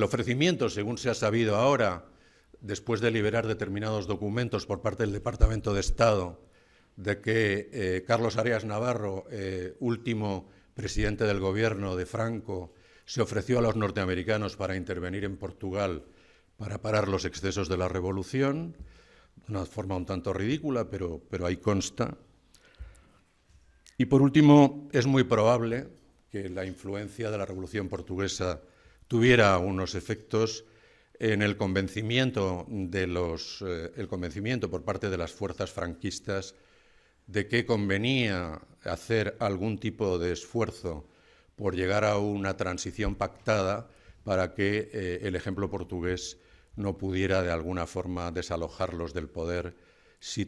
ofrecimiento, según se ha sabido ahora, después de liberar determinados documentos por parte del Departamento de Estado, de que Carlos Arias Navarro, último presidente del gobierno de Franco, se ofreció a los norteamericanos para intervenir en Portugal para parar los excesos de la revolución, de una forma un tanto ridícula, pero ahí consta. Y por último, es muy probable que la influencia de la Revolución Portuguesa tuviera unos efectos en el convencimiento por parte de las fuerzas franquistas de que convenía hacer algún tipo de esfuerzo por llegar a una transición pactada para que el ejemplo portugués no pudiera de alguna forma desalojarlos del poder si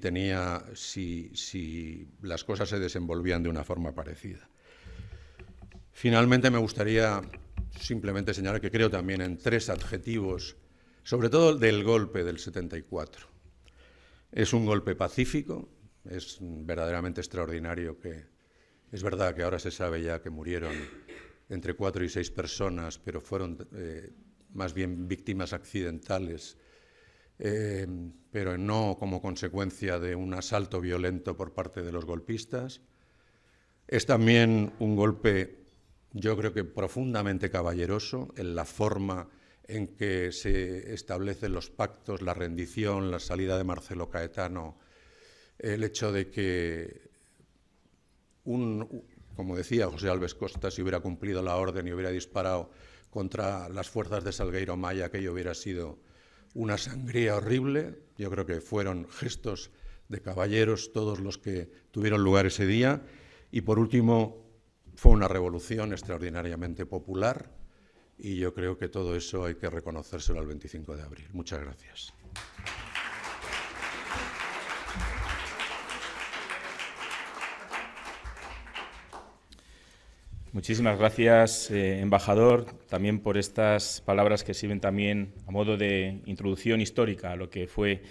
las cosas se desenvolvían de una forma parecida. Finalmente, me gustaría simplemente señalar que creo también en 3 adjetivos, sobre todo del golpe del 74. Es un golpe pacífico, es verdaderamente extraordinario que... Es verdad que ahora se sabe ya que murieron entre 4 y 6 personas, pero fueron más bien víctimas accidentales, pero no como consecuencia de un asalto violento por parte de los golpistas. Es también un golpe, yo creo que profundamente caballeroso, en la forma en que se establecen los pactos, la rendición, la salida de Marcelo Caetano, el hecho de que como decía José Alves Costa, si hubiera cumplido la orden y hubiera disparado contra las fuerzas de Salgueiro Maya, aquello hubiera sido una sangría horrible. Yo creo que fueron gestos de caballeros todos los que tuvieron lugar ese día. Y por último, fue una revolución extraordinariamente popular, y yo creo que todo eso hay que reconocérselo al 25 de abril. Muchas gracias. Muchísimas gracias, embajador, también por estas palabras que sirven también a modo de introducción histórica a lo que fue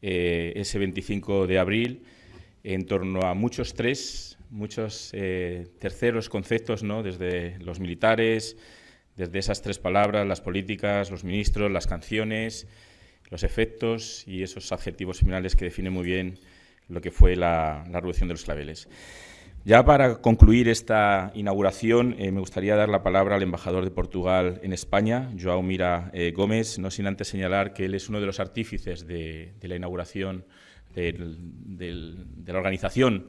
ese 25 de abril, en torno a muchos 3 muchos terceros conceptos, ¿no? Desde los militares, desde esas tres palabras, las políticas, los ministros, las canciones, los efectos y esos adjetivos finales que definen muy bien lo que fue la revolución de los claveles. Ya para concluir esta inauguración, me gustaría dar la palabra al embajador de Portugal en España, João Mira Gómez, no sin antes señalar que él es uno de los artífices de la inauguración de la organización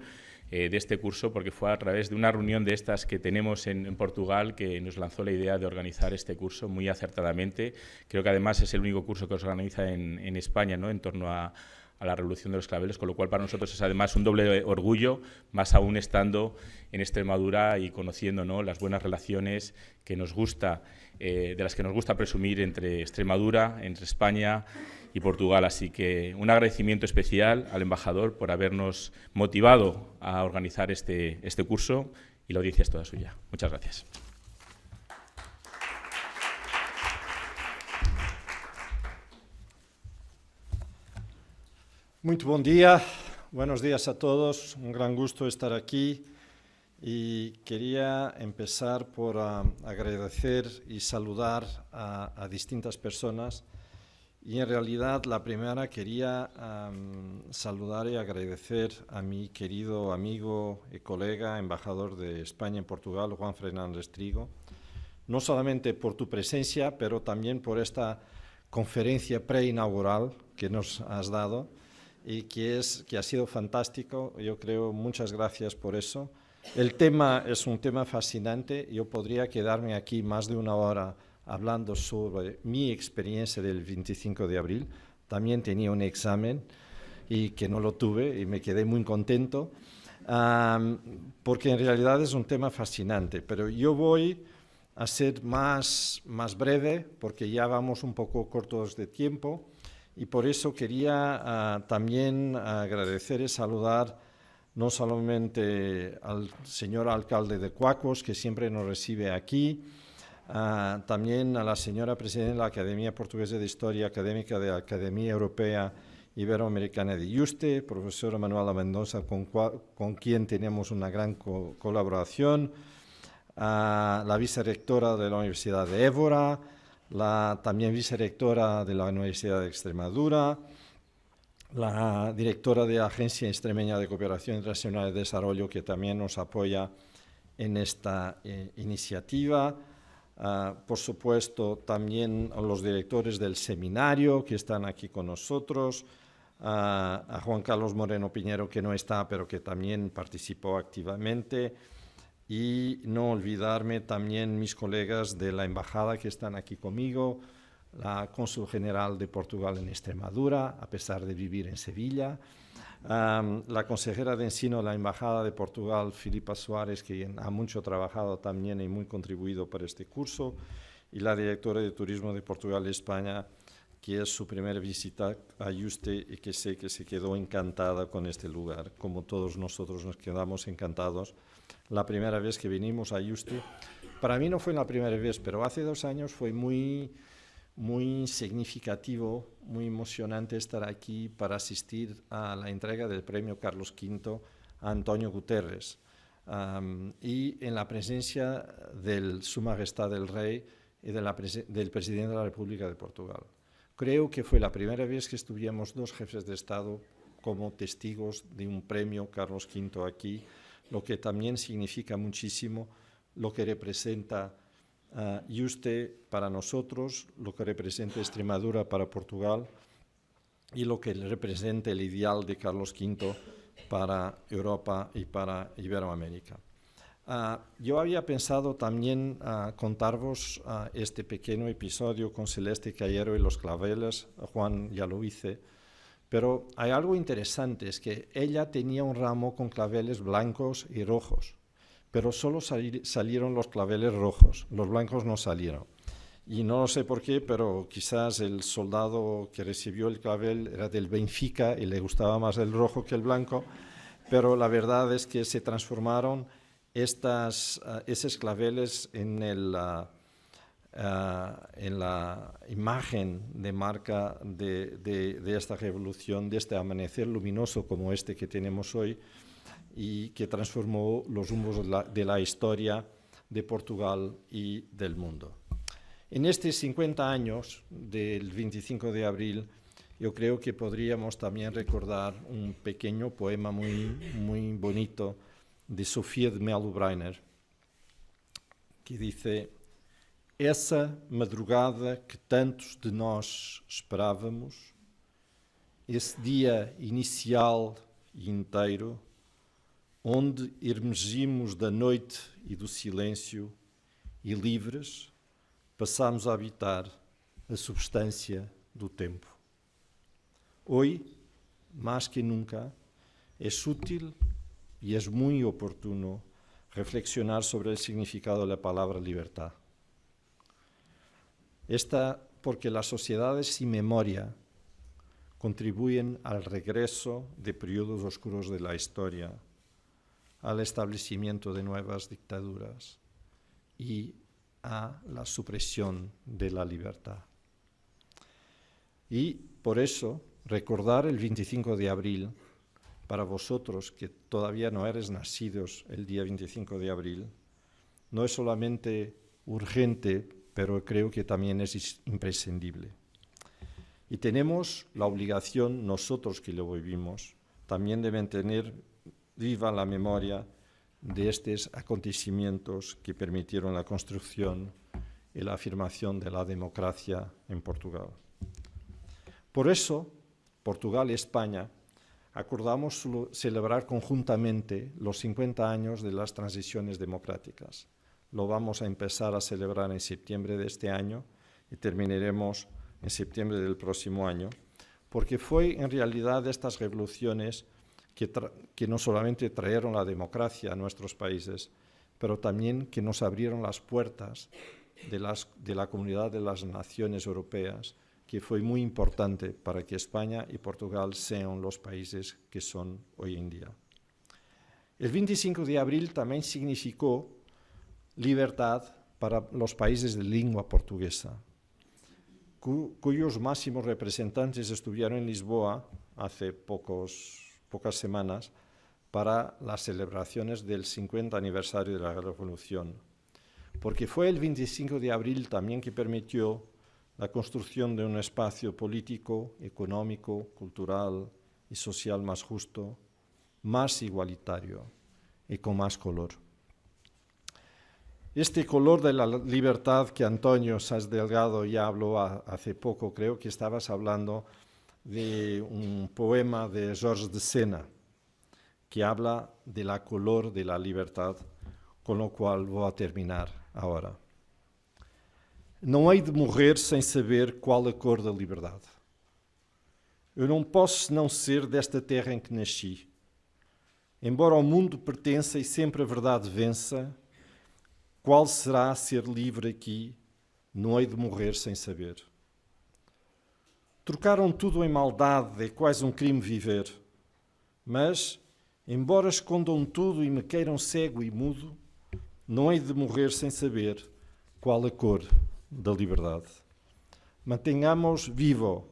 de este curso, porque fue a través de una reunión de estas que tenemos en Portugal que nos lanzó la idea de organizar este curso muy acertadamente. Creo que además es el único curso que se organiza en España, ¿no?, en torno a la revolución de los claveles, con lo cual para nosotros es además un doble orgullo, más aún estando en Extremadura y conociendo, ¿no?, las buenas relaciones que nos gusta, de las que nos gusta presumir entre Extremadura, entre España y Portugal. Así que un agradecimiento especial al embajador por habernos motivado a organizar este curso, y la audiencia es toda suya. Muchas gracias. Muito bom dia, buenos días a todos, un gran gusto estar aquí y quería empezar por agradecer y saludar a distintas personas, y en realidad la primera quería saludar y agradecer a mi querido amigo y colega, embajador de España en Portugal, Juan Fernández Trigo, no solamente por tu presencia, pero también por esta conferencia preinaugural que nos has dado, y que ha sido fantástico. Yo creo, muchas gracias por eso. El tema es un tema fascinante. Yo podría quedarme aquí más de una hora hablando sobre mi experiencia del 25 de abril. También tenía un examen y que no lo tuve y me quedé muy contento, porque en realidad es un tema fascinante. Pero yo voy a ser más breve porque ya vamos un poco cortos de tiempo. Y por eso quería también agradecer y saludar no solamente al señor alcalde de Quacos, que siempre nos recibe aquí, también a la señora presidenta de la Academia Portuguesa de Historia Académica de la Academia Europea Iberoamericana de Yuste, profesora Manuela Mendoza, con quien tenemos una gran colaboración, a la vicerrectora de la Universidad de Évora, la también vicerrectora de la Universidad de Extremadura, la directora de la Agencia Extremeña de Cooperación Internacional y Desarrollo, que también nos apoya en esta iniciativa. Por supuesto, también a los directores del seminario que están aquí con nosotros, a Juan Carlos Moreno Piñero, que no está, pero que también participó activamente. Y no olvidarme también mis colegas de la embajada que están aquí conmigo, la cónsul general de Portugal en Extremadura, a pesar de vivir en Sevilla, la consejera de Ensino de la embajada de Portugal, Filipa Suárez, que ha mucho trabajado también y muy contribuido para este curso, y la directora de Turismo de Portugal y España, que es su primera visita a Yuste y que sé que se quedó encantada con este lugar, como todos nosotros nos quedamos encantados la primera vez que vinimos a Yuste. Para mí no fue la primera vez, pero hace 2 años fue muy significativo, muy emocionante estar aquí para asistir a la entrega del premio Carlos V a Antonio Guterres, y en la presencia de Su Majestad el Rey y del Presidente de la República de Portugal. Creo que fue la primera vez que estuvimos 2 jefes de Estado como testigos de un premio Carlos V aquí, lo que también significa muchísimo lo que representa Yuste para nosotros, lo que representa Extremadura para Portugal y lo que representa el ideal de Carlos V para Europa y para Iberoamérica. Yo había pensado también contaros este pequeño episodio con Celeste Cayero y los claveles. Juan ya lo hice. Pero hay algo interesante, es que ella tenía un ramo con claveles blancos y rojos, pero solo salieron los claveles rojos, los blancos no salieron. Y no sé por qué, pero quizás el soldado que recibió el clavel era del Benfica y le gustaba más el rojo que el blanco, pero la verdad es que se transformaron esos claveles en la imagen de marca de esta revolución, de este amanecer luminoso como este que tenemos hoy, y que transformó los rumbos de la historia de Portugal y del mundo. En estos 50 años del 25 de abril, yo creo que podríamos también recordar un pequeño poema muy bonito de Sofía de Melo Breiner, que dice: essa madrugada que tantos de nós esperávamos, esse dia inicial e inteiro, onde emergimos da noite e do silêncio e livres passamos a habitar a substância do tempo. Hoy, más que nunca, es útil y es muy oportuno reflexionar sobre el significado de la palabra libertad. Esta porque las sociedades sin memoria contribuyen al regreso de periodos oscuros de la historia, al establecimiento de nuevas dictaduras y a la supresión de la libertad. Y por eso, recordar el 25 de abril, para vosotros que todavía no eres nacidos el día 25 de abril, no es solamente urgente, pero creo que también es imprescindible. Y tenemos la obligación, nosotros que lo vivimos, también de mantener viva la memoria de estos acontecimientos que permitieron la construcción y la afirmación de la democracia en Portugal. Por eso, Portugal y España acordamos celebrar conjuntamente los 50 años de las transiciones democráticas. Lo vamos a empezar a celebrar en septiembre de este año y terminaremos en septiembre del próximo año, porque fue en realidad estas revoluciones que no solamente trajeron la democracia a nuestros países, pero también que nos abrieron las puertas de la comunidad de las naciones europeas, que fue muy importante para que España y Portugal sean los países que son hoy en día. El 25 de abril también significó libertad para los países de lengua portuguesa, cuyos máximos representantes estuvieron en Lisboa hace pocas semanas para las celebraciones del 50 aniversario de la Revolución, porque fue el 25 de abril también que permitió la construcción de un espacio político, económico, cultural y social más justo, más igualitario y con más color. Este color de la libertad que Antonio Sáenz Delgado ya habló hace poco, creo que estabas hablando de un poema de Jorge de Sena que habla de la color de la libertad, con lo cual voy a terminar ahora. Não hei de morrer sem saber qual a cor da liberdade. Eu não posso não ser desta terra em que nasci. Embora ao mundo pertença e sempre a verdade vença, qual será ser livre aqui? Não hei de morrer sem saber. Trocaram tudo em maldade, é quase um crime viver. Mas, embora escondam tudo e me queiram cego e mudo, não hei de morrer sem saber qual a cor da liberdade. Mantenhamos vivo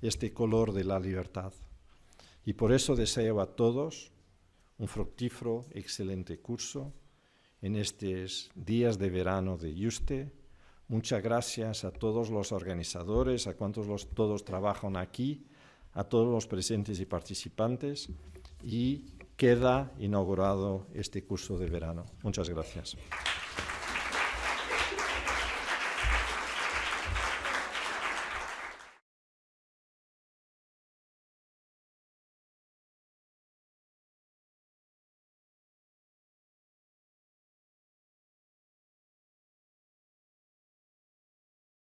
este color de la libertad. Y por eso deseo a todos un fructífero, excelente curso en estos días de verano de Yuste. Muchas gracias a todos los organizadores, a cuantos todos trabajan aquí, a todos los presentes y participantes, y queda inaugurado este curso de verano. Muchas gracias.